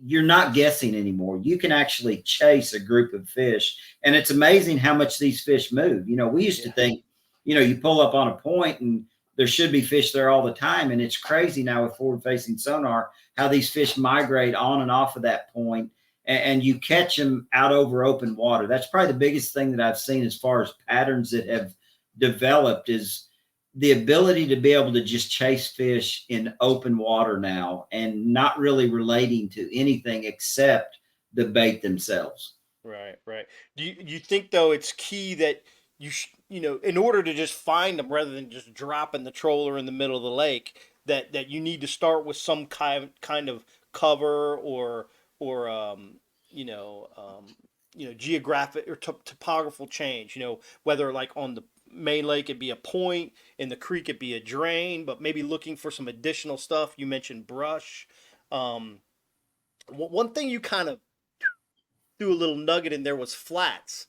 you're not guessing anymore. You can actually chase a group of fish. And it's amazing how much these fish move. We used to think, you pull up on a point and there should be fish there all the time. And it's crazy now with forward facing sonar, how these fish migrate on and off of that point, and you catch them out over open water. That's probably the biggest thing that I've seen as far as patterns that have developed, is the ability to be able to just chase fish in open water now and not really relating to anything except the bait themselves. Right, right. Do you think though it's key that in order to just find them rather than just dropping the troller in the middle of the lake, that you need to start with some kind of cover or geographic or topographical change, whether like on the main lake it'd be a point, in the creek it'd be a drain, but maybe looking for some additional stuff. You mentioned brush. One thing you kind of threw a little nugget in there was flats.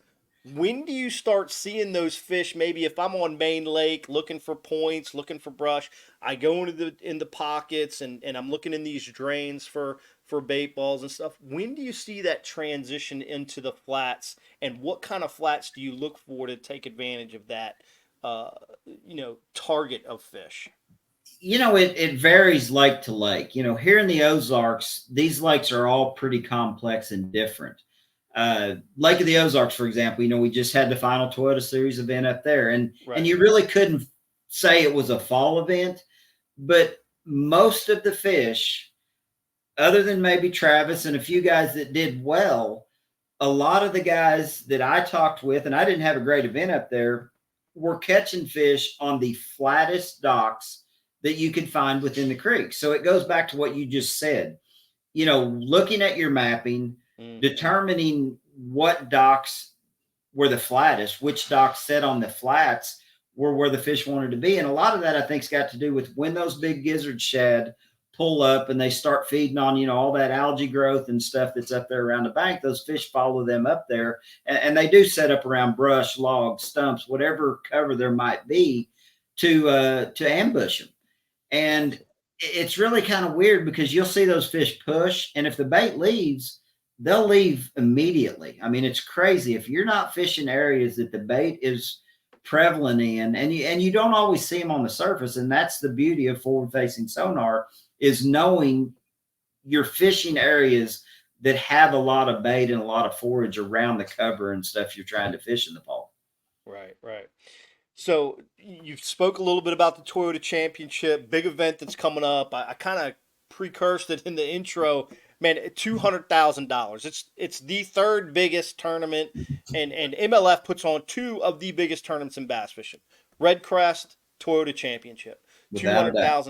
When do you start seeing those fish? Maybe if I'm on main lake looking for points, looking for brush, I go in the pockets and I'm looking in these drains for bait balls and stuff. When do you see that transition into the flats, and what kind of flats do you look for to take advantage of that target of fish? It varies lake to lake. Here in the Ozarks, these lakes are all pretty complex and different. Lake of the Ozarks, for example, we just had the final Toyota Series event up there, and you really couldn't say it was a fall event, but most of the fish, other than maybe Travis and a few guys that did well, a lot of the guys that I talked with, and I didn't have a great event up there, were catching fish on the flattest docks that you could find within the creek. So it goes back to what you just said, looking at your mapping, determining what docks were the flattest, which docks set on the flats were where the fish wanted to be. And a lot of that, I think, has got to do with when those big gizzard shad pull up and they start feeding on, all that algae growth and stuff that's up there around the bank. Those fish follow them up there, and they do set up around brush, logs, stumps, whatever cover there might be to ambush them. And it's really kind of weird because you'll see those fish push, and if the bait leaves, they'll leave immediately. I mean, it's crazy. If you're not fishing areas that the bait is prevalent in, and you don't always see them on the surface, and that's the beauty of forward-facing sonar, is knowing you're fishing areas that have a lot of bait and a lot of forage around the cover and stuff you're trying to fish in the fall. Right, right. So you spoke a little bit about the Toyota Championship, big event that's coming up. I kind of precursed it in the intro. Man, $200,000. It's the third biggest tournament, and MLF puts on two of the biggest tournaments in bass fishing: Red Crest, Toyota Championship. without a doubt.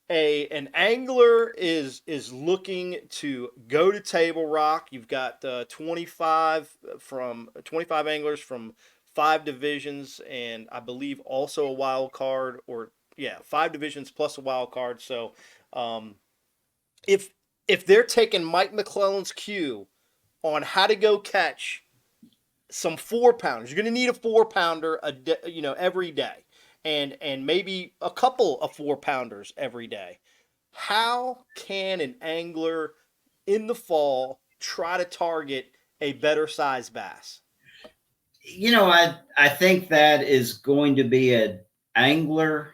$200,000. An angler is looking to go to Table Rock. You've got 25 anglers from 5 divisions, and I believe also a wild card, or yeah, 5 divisions plus a wild card. So if they're taking Mike McClelland's cue on how to go catch some 4-pounders, you're going to need a 4-pounder every day, and maybe a couple of 4-pounders every day. How can an angler in the fall try to target a better size bass? I think that is going to be an angler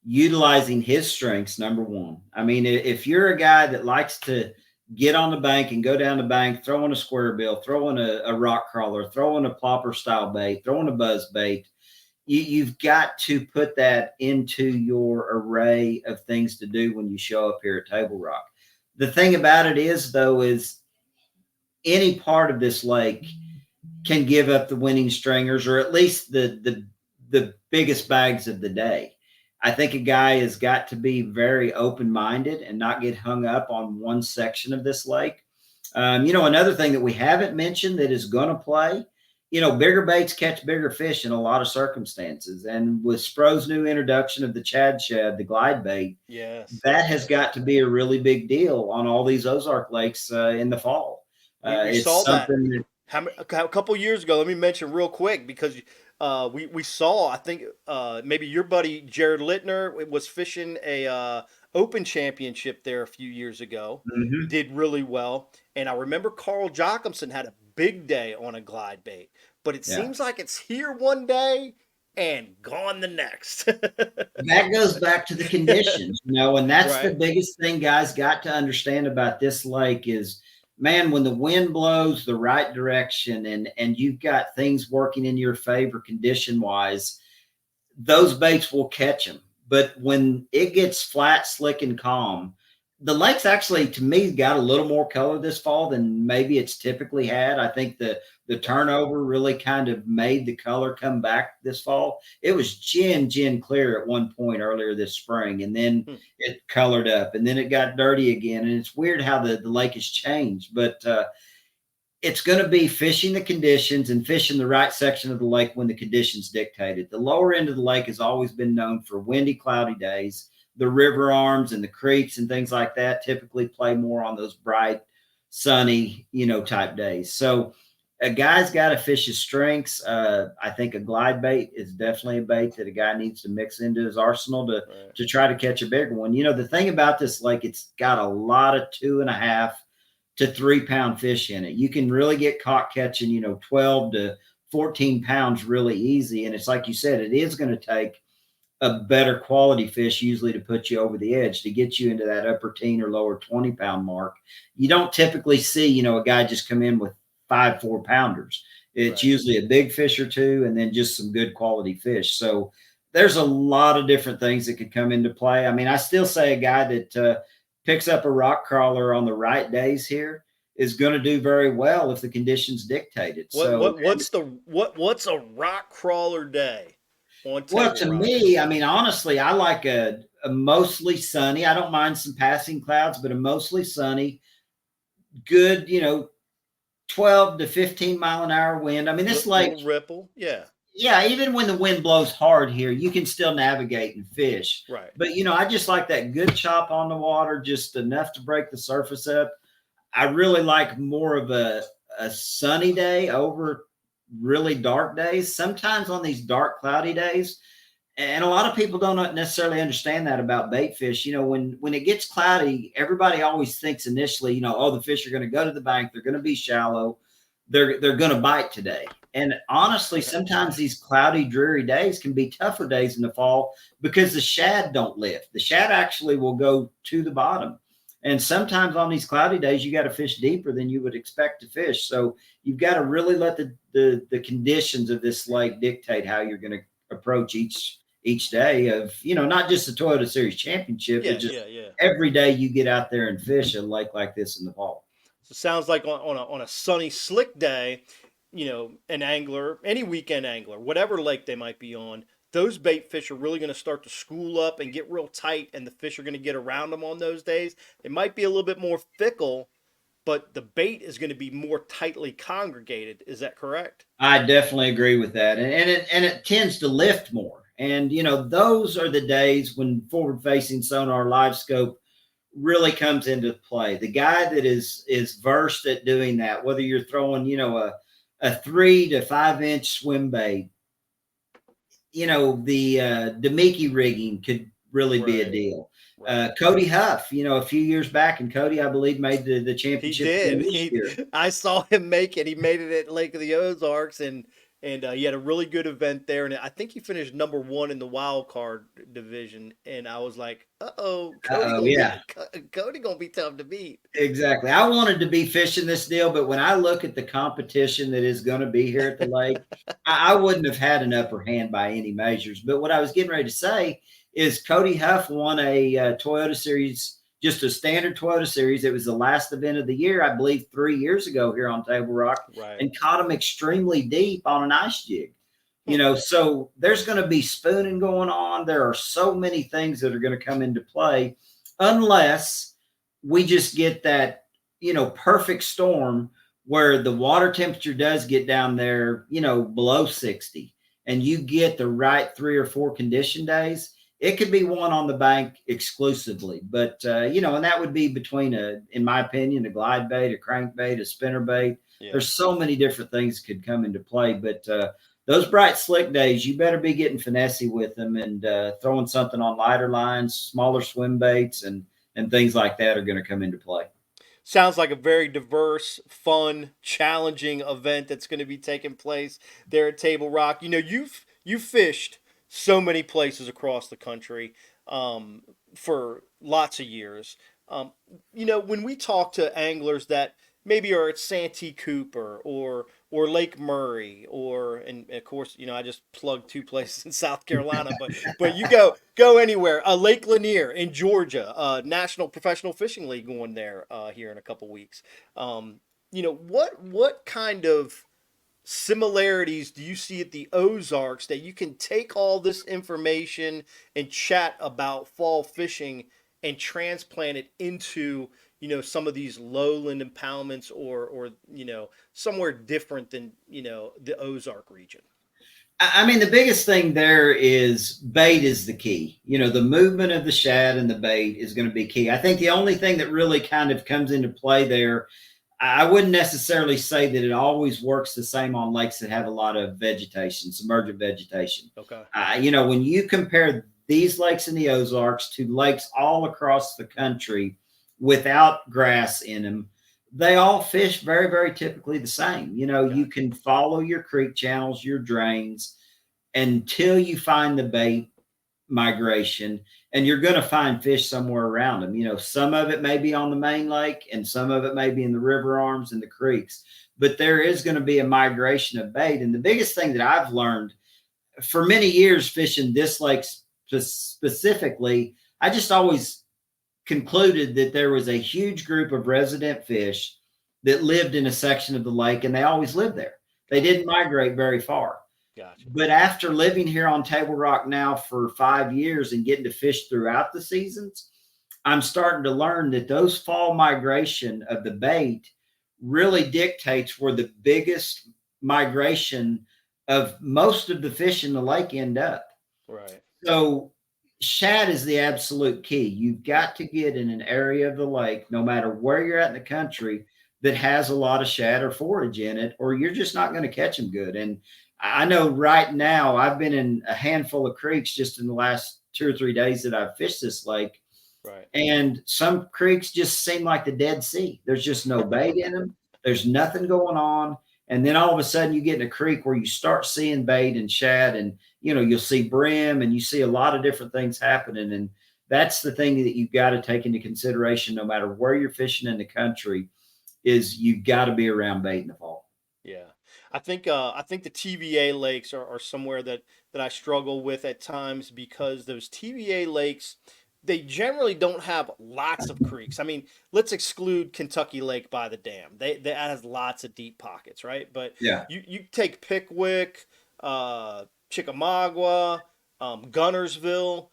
utilizing his strengths, number one. I mean, if you're a guy that likes to get on the bank and go down the bank, throw in a square bill, throw in a rock crawler, throw in a plopper style bait, throw in a buzz bait, you've got to put that into your array of things to do when you show up here at Table Rock. The thing about it is, though, is any part of this lake can give up the winning stringers, or at least the biggest bags of the day. I think a guy has got to be very open-minded and not get hung up on one section of this lake. Another thing that we haven't mentioned that is going to play, bigger baits catch bigger fish in a lot of circumstances. And with Spro's new introduction of the Chad Shad, the glide bait, yes, that has got to be a really big deal on all these Ozark lakes in the fall. We saw that a couple years ago. Let me mention real quick, because we saw, I think maybe your buddy Jared Littner was fishing a Open Championship there a few years ago. Mm-hmm. Did really well, and I remember Carl Jocumsen had a big day on a glide bait, but it seems like it's here one day and gone the next. That goes back to the conditions, and that's right. The biggest thing guys got to understand about this lake is, man, when the wind blows the right direction and you've got things working in your favor condition wise, those baits will catch them. But when it gets flat, slick, and calm, the lake's actually, to me, got a little more color this fall than maybe it's typically had. I think the turnover really kind of made the color come back this fall. It was gin clear at one point earlier this spring, and then it colored up, and then it got dirty again. And it's weird how the lake has changed, but it's going to be fishing the conditions and fishing the right section of the lake when the conditions dictate it. The lower end of the lake has always been known for windy, cloudy days. The river arms and the creeks and things like that typically play more on those bright, sunny, type days. So a guy's got to fish his strengths. I think a glide bait is definitely a bait that a guy needs to mix into his arsenal to try to catch a bigger one. The thing about this lake, it's got a lot of 2.5 to 3 pound fish in it. You can really get caught catching, 12 to 14 pounds really easy. And it's like you said, it is going to take a better quality fish usually to put you over the edge, to get you into that upper teen or lower 20 pound mark. You don't typically see, a guy just come in with 5 4-pounders. It's usually a big fish or two, and then just some good quality fish. So there's a lot of different things that could come into play. I mean, I still say a guy that picks up a rock crawler on the right days here is going to do very well if the conditions dictate it. What's a rock crawler day? Well, to me, I mean, honestly, I like a mostly sunny. I don't mind some passing clouds, but a mostly sunny, good, 12 to 15 mile an hour wind. I mean, this lake ripple. Yeah. Yeah. Even when the wind blows hard here, you can still navigate and fish. Right. But, I just like that good chop on the water, just enough to break the surface up. I really like more of a sunny day over really dark days. Sometimes on these dark, cloudy days, and a lot of people don't necessarily understand that about bait fish. When it gets cloudy, everybody always thinks initially, the fish are going to go to the bank. They're going to be shallow. They're going to bite today. And honestly, sometimes these cloudy, dreary days can be tougher days in the fall because the shad don't lift. The shad actually will go to the bottom. And sometimes on these cloudy days, you got to fish deeper than you would expect to fish. So you've got to really let the conditions of this lake dictate how you're going to approach each day of, not just the Toyota Series Championship, but just every day you get out there and fish a lake like this in the fall. So it sounds like on a sunny, slick day, an angler, any weekend angler, whatever lake they might be on, those bait fish are really going to start to school up and get real tight, and the fish are going to get around them on those days. They might be a little bit more fickle, but the bait is going to be more tightly congregated. Is that correct? I definitely agree with that, and it tends to lift more. And those are the days when forward-facing sonar live scope really comes into play. The guy that is versed at doing that, whether you're throwing a 3 to 5 inch swim bait, the Demiki rigging could really be a deal. Cody Huff, a few years back, and Cody, I believe, made the He championship did. this year. I saw him make it. He made it at Lake of the Ozarks, and he had a really good event there. And I think he finished number 1 in the wild card division. And I was like, Cody gonna be tough to beat. Exactly. I wanted to be fishing this deal, but when I look at the competition that is going to be here at the lake, I wouldn't have had an upper hand by any measures. But what I was getting ready to say is Cody Huff won a Toyota Series, just a standard Toyota Series. It was the last event of the year, I believe, 3 years ago here on Table Rock, and caught him extremely deep on an ice jig. So there's going to be spooning going on. There are so many things that are going to come into play unless we just get that, perfect storm where the water temperature does get down there, below 60, and you get the right 3 or 4 condition days. It could be one on the bank exclusively, but and that would be between in my opinion, a glide bait, a crankbait, a spinner bait. Yeah. There's so many different things could come into play, but those bright slick days, you better be getting finessey with them and throwing something on lighter lines, smaller swim baits, and things like that are going to come into play. Sounds like a very diverse, fun, challenging event that's going to be taking place there at Table Rock. You've fished so many places across the country for lots of years. When we talk to anglers that maybe are at Santee Cooper or Lake Murray, and of course, I just plugged 2 places in South Carolina, but you go anywhere. Lake Lanier in Georgia, National Professional Fishing League going there here in a couple weeks. What kind of similarities do you see at the Ozarks that you can take all this information and chat about fall fishing and transplant it into some of these lowland impoundments or somewhere different than the Ozark region? I mean, the biggest thing there is bait is the key. The movement of the shad and the bait is going to be key. I think the only thing that really kind of comes into play there, I wouldn't necessarily say that it always works the same on lakes that have a lot of vegetation, submergent vegetation. Okay. When you compare these lakes in the Ozarks to lakes all across the country without grass in them, they all fish very, very typically the same. You can follow your creek channels, your drains, until you find the bait migration, and you're going to find fish somewhere around them. Some of it may be on the main lake and some of it may be in the river arms and the creeks, but there is going to be a migration of bait. And the biggest thing that I've learned for many years fishing this lake specifically, I just always concluded that there was a huge group of resident fish that lived in a section of the lake, and they always lived there. They didn't migrate very far. Gotcha. But after living here on Table Rock now for 5 years and getting to fish throughout the seasons, I'm starting to learn that those fall migration of the bait really dictates where the biggest migration of most of the fish in the lake end up. Right. So shad is the absolute key. You've got to get in an area of the lake, no matter where you're at in the country, that has a lot of shad or forage in it, or you're just not going to catch them good. And I know right now I've been in a handful of creeks just in the last 2 or 3 days that I've fished this lake. Right. And some creeks just seem like the Dead Sea. There's just no bait in them. There's nothing going on. And then all of a sudden you get in a creek where you start seeing bait and shad, and, you'll see brim, and you see a lot of different things happening. And that's the thing that you've got to take into consideration, no matter where you're fishing in the country, is you've got to be around bait in the fall. Yeah. I think the TVA lakes are somewhere that I struggle with at times, because those TVA lakes, they generally don't have lots of creeks. I mean, let's exclude Kentucky Lake by the dam. That has lots of deep pockets, right? But yeah, you take Pickwick, Chickamauga, Gunnersville,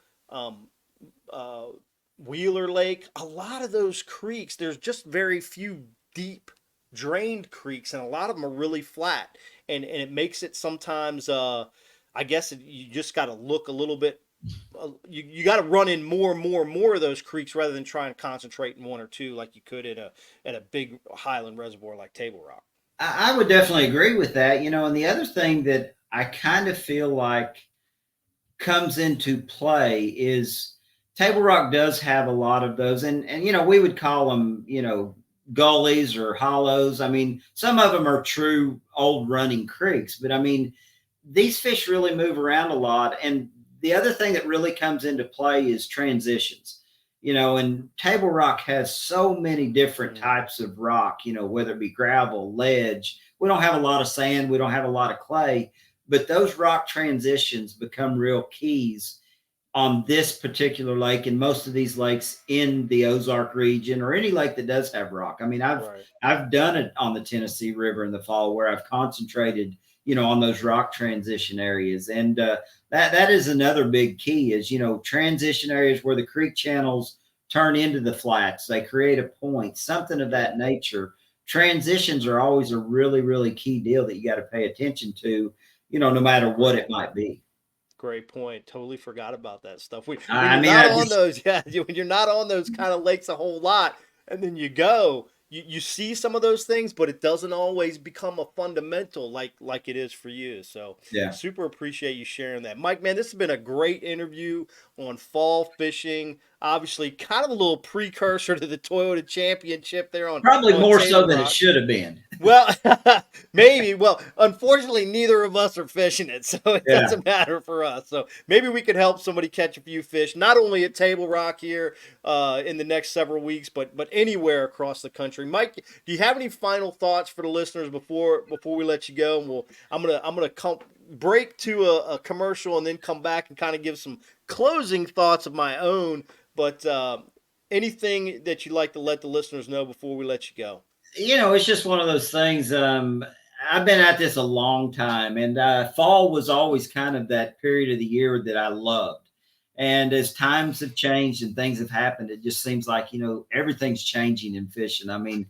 Wheeler Lake, a lot of those creeks, there's just very few deep drained creeks, and a lot of them are really flat. And it makes it sometimes, I guess you just got to look a little bit. You got to run in more of those creeks rather than try and concentrate in one or two like you could at a big highland reservoir like Table Rock. I would definitely agree with that. And the other thing that I kind of feel like comes into play is Table Rock does have a lot of those, and we would call them, gullies or hollows. I mean, some of them are true old running creeks, but I mean, these fish really move around a lot. And the other thing that really comes into play is transitions, and Table Rock has so many different types of rock, whether it be gravel, ledge. We don't have a lot of sand. We don't have a lot of clay, but those rock transitions become real keys on this particular lake and most of these lakes in the Ozark region, or any lake that does have rock. I mean, I've done it on the Tennessee River in the fall where I've concentrated, on those rock transition areas. And that is another big key is, transition areas where the creek channels turn into the flats. They create a point, something of that nature. Transitions are always a really, really key deal that you got to pay attention to, no matter what it might be. Great point. Totally forgot about that stuff. When when you're not on those kind of lakes a whole lot, and then you go, you see some of those things, but it doesn't always become a fundamental like it is for you. So yeah, super appreciate you sharing that. Mike, man, this has been a great interview on fall fishing. Obviously, kind of a little precursor to the Toyota Championship there on probably on more Table so than Rock. it should have been. Well, maybe. Well, unfortunately, neither of us are fishing it, so it doesn't matter for us. So maybe we could help somebody catch a few fish, not only at Table Rock here in the next several weeks, but anywhere across the country. Mike, do you have any final thoughts for the listeners before we let you go? And I'm gonna break to a commercial and then come back and kind of give some closing thoughts of my own. But anything that you'd like to let the listeners know before we let you go? It's just one of those things. I've been at this a long time, and fall was always kind of that period of the year that I loved. And as times have changed and things have happened, it just seems like, everything's changing in fishing. I mean,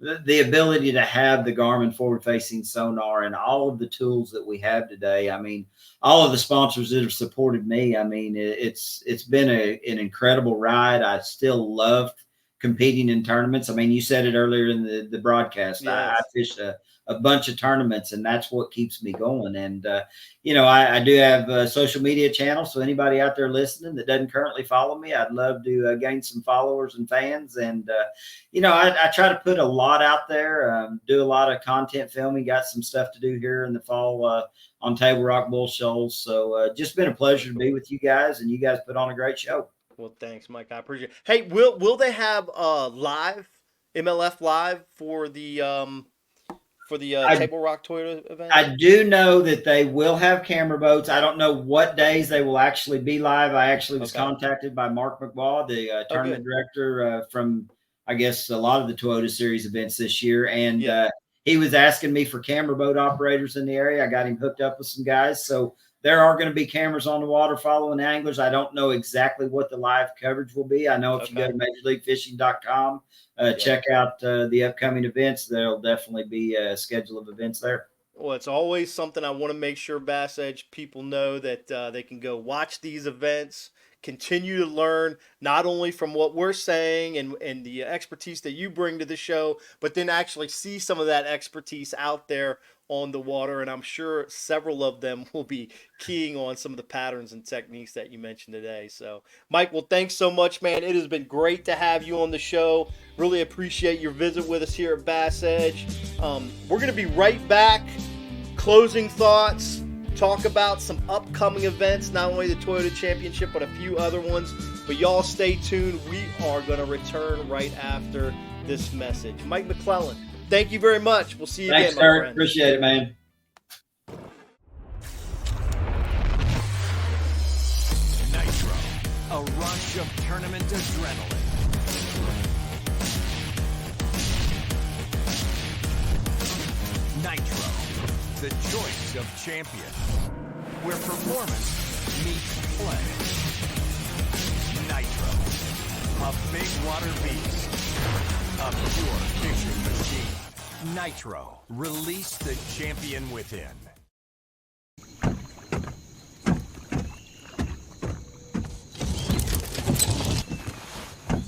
the ability to have the Garmin forward-facing sonar and all of the tools that we have today. I mean, all of the sponsors that have supported me. I mean, it's been an incredible ride. I still love competing in tournaments. I mean, you said it earlier in the broadcast. Yes. I fished a bunch of tournaments, and that's what keeps me going. And, I do have a social media channel. So anybody out there listening that doesn't currently follow me, I'd love to gain some followers and fans. And, I try to put a lot out there, do a lot of content filming, got some stuff to do here in the fall on Table Rock Bull Shoals. So just been a pleasure to be with you guys, and you guys put on a great show. Well, thanks, Mike. I appreciate it. Hey, will they have live MLF live for the Table Rock Toyota event? I do know that they will have camera boats. I don't know what days they will actually be live. I actually was contacted by Mark McClelland, the tournament director from, I guess, a lot of the Toyota Series events this year. And he was asking me for camera boat operators in the area. I got him hooked up with some guys. So there are going to be cameras on the water following anglers. I don't know exactly what the live coverage will be. I know if you go to MajorLeagueFishing.com, check out the upcoming events, there'll definitely be a schedule of events there. Well, it's always something I want to make sure Bass Edge people know that they can go watch these events, continue to learn not only from what we're saying and the expertise that you bring to the show, but then actually see some of that expertise out there on the water. And I'm sure several of them will be keying on some of the patterns and techniques that you mentioned today. So, Mike, well, thanks so much, man. It has been great to have you on the show. Really appreciate your visit with us here at Bass Edge. We're going to be right back. Closing thoughts, talk about some upcoming events, not only the Toyota Championship, but a few other ones. But y'all stay tuned. We are going to return right after this message. Mike McClelland, thank you very much. We'll see you again, my friend. Appreciate it, man. Nitro, a rush of tournament adrenaline. Nitro, the choice of champion, where performance meets play. Nitro, a big water beast, a pure fishing machine. Nitro, release the champion within.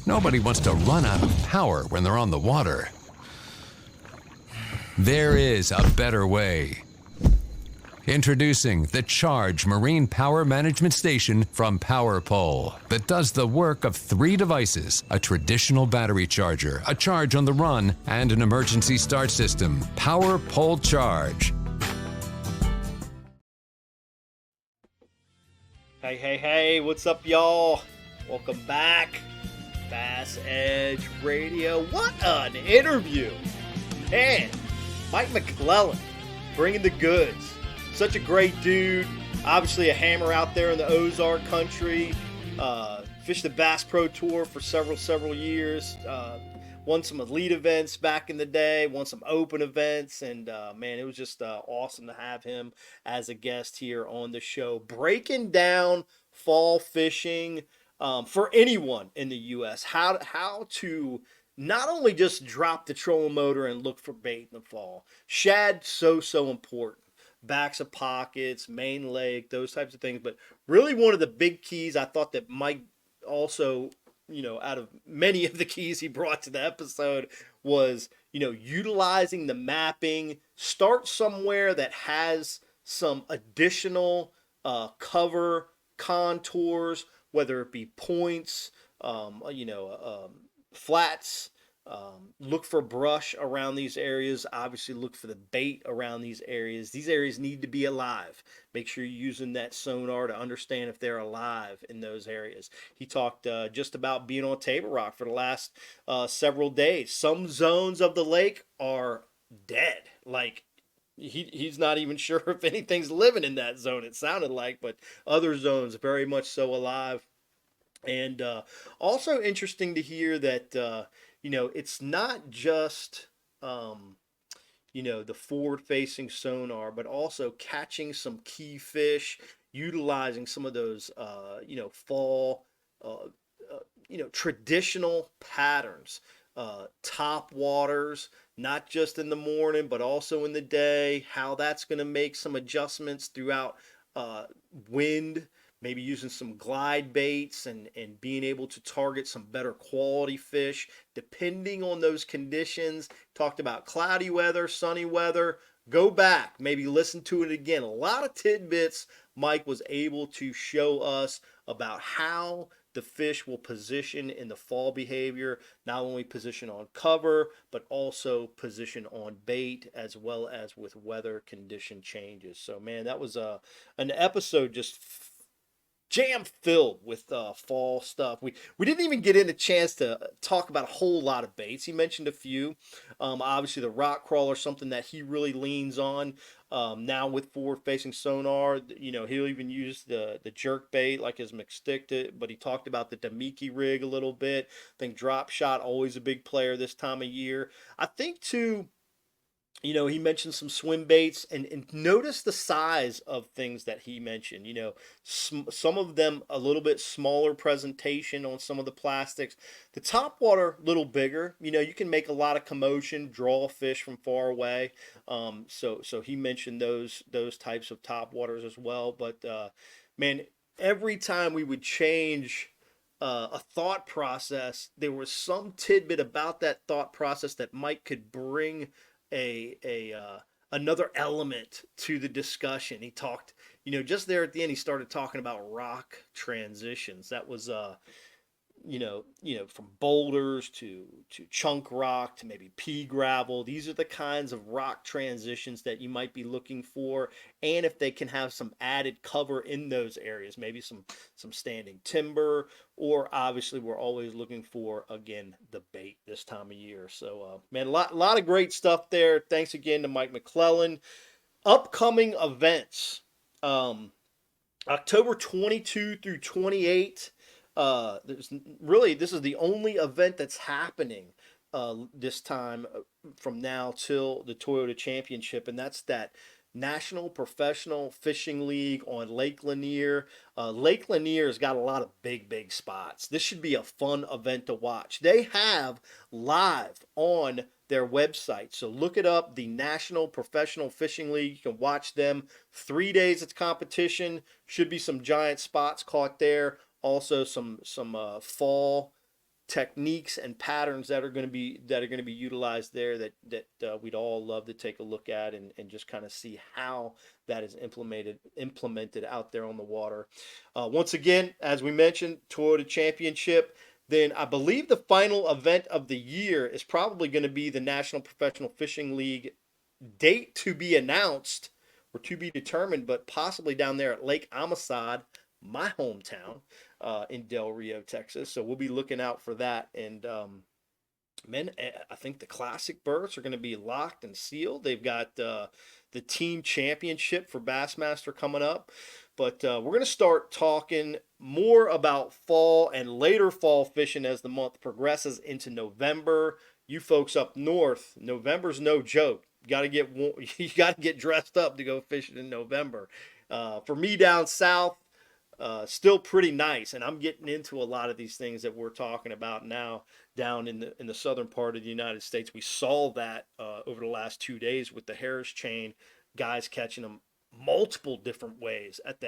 Nobody wants to run out of power when they're on the water. There is a better way. Introducing the Charge Marine Power Management Station from PowerPole that does the work of 3 devices: a traditional battery charger, a charge on the run, and an emergency start system. PowerPole Charge. Hey, what's up, y'all? Welcome back. Bass Edge Radio. What an interview. Man, Mike McClelland bringing the goods. Such a great dude. Obviously a hammer out there in the Ozark country. Fished the Bass Pro Tour for several years. Won some elite events back in the day. Won some open events. And man, it was just awesome to have him as a guest here on the show. Breaking down fall fishing for anyone in the U.S. How to not only just drop the trolling motor and look for bait in the fall. Shad, so important. Backs of pockets, main lake, those types of things. But really one of the big keys I thought that Mike also, out of many of the keys he brought to the episode was, utilizing the mapping. Start somewhere that has some additional cover contours, whether it be points, flats. Look for brush around these areas. Obviously, look for the bait around these areas. These areas need to be alive. Make sure you're using that sonar to understand if they're alive in those areas. He talked just about being on Table Rock for the last several days. Some zones of the lake are dead. Like, he's not even sure if anything's living in that zone, it sounded like, but other zones very much so alive. And also interesting to hear that it's not just the forward-facing sonar, but also catching some key fish, utilizing some of those fall traditional patterns, top waters, not just in the morning but also in the day, how that's going to make some adjustments throughout wind, maybe using some glide baits and being able to target some better quality fish depending on those conditions. Talked about cloudy weather, sunny weather. Go back, maybe listen to it again. A lot of tidbits Mike was able to show us about how the fish will position in the fall behavior, not only position on cover, but also position on bait, as well as with weather condition changes. So man, that was an episode just jam filled with fall stuff. We didn't even get in a chance to talk about a whole lot of baits. He mentioned a few. Obviously the rock crawler, something that he really leans on now with forward facing sonar. He'll even use the jerk bait like his McStick, but he talked about the Damiki rig a little bit. I think drop shot, always a big player this time of year. I think too, he mentioned some swim baits, and notice the size of things that he mentioned. Some of them a little bit smaller presentation on some of the plastics. The top water, a little bigger. You can make a lot of commotion, draw fish from far away. So he mentioned those types of top waters as well. But man, every time we would change a thought process, there was some tidbit about that thought process that Mike could bring another element to the discussion. He talked, just there at the end, he started talking about rock transitions. That was from boulders to chunk rock to maybe pea gravel. These are the kinds of rock transitions that you might be looking for, and if they can have some added cover in those areas, maybe some standing timber, or obviously we're always looking for, again, the bait this time of year. So man, a lot of great stuff there. Thanks again to Mike McClelland. Upcoming events, October 22 through 28. This is the only event that's happening this time from now till the Toyota Championship, and that's that National Professional Fishing League on Lake Lanier. Lake Lanier's got a lot of big spots. This should be a fun event to watch. They have live on their website. So look it up, the National Professional Fishing League. You can watch them. 3 days it's competition. Should be some giant spots caught there. Also some fall techniques and patterns that are going to be utilized there that we'd all love to take a look at and just kind of see how that is implemented out there on the water. Once again, as we mentioned, Toyota Championship. Then I believe the final event of the year is probably going to be the National Professional Fishing League, date to be announced or to be determined, but possibly down there at Lake Amistad, my hometown, in Del Rio, Texas. So we'll be looking out for that. And man, I think the classic berths are going to be locked and sealed. They've got the team championship for Bassmaster coming up. But we're going to start talking more about fall and later fall fishing as the month progresses into November. You folks up north, November's no joke. You got to get dressed up to go fishing in November. For me down south, still pretty nice, and I'm getting into a lot of these things that we're talking about now down in the southern part of the United States. We saw that over the last 2 days with the Harris chain, guys catching them multiple different ways at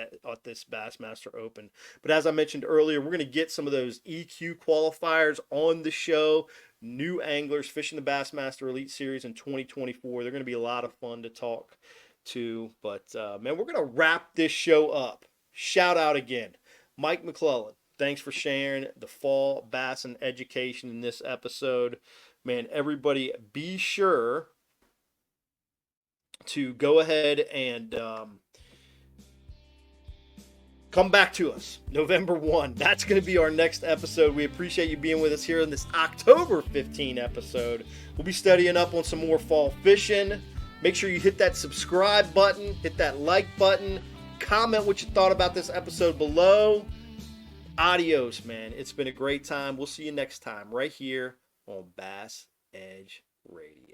this Bassmaster Open. But as I mentioned earlier, we're going to get some of those EQ qualifiers on the show. New anglers fishing the Bassmaster Elite Series in 2024. They're going to be a lot of fun to talk to. But man, we're going to wrap this show up. Shout out again, Mike McClelland. Thanks for sharing the fall bass and education in this episode. Man, everybody be sure to go ahead and come back to us November 1. That's going to be our next episode. We appreciate you being with us here in this October 15 episode. We'll be studying up on some more fall fishing. Make sure you hit that subscribe button, hit that like button, comment what you thought about this episode below. Adios, man. It's been a great time. We'll see you next time right here on Bass Edge Radio.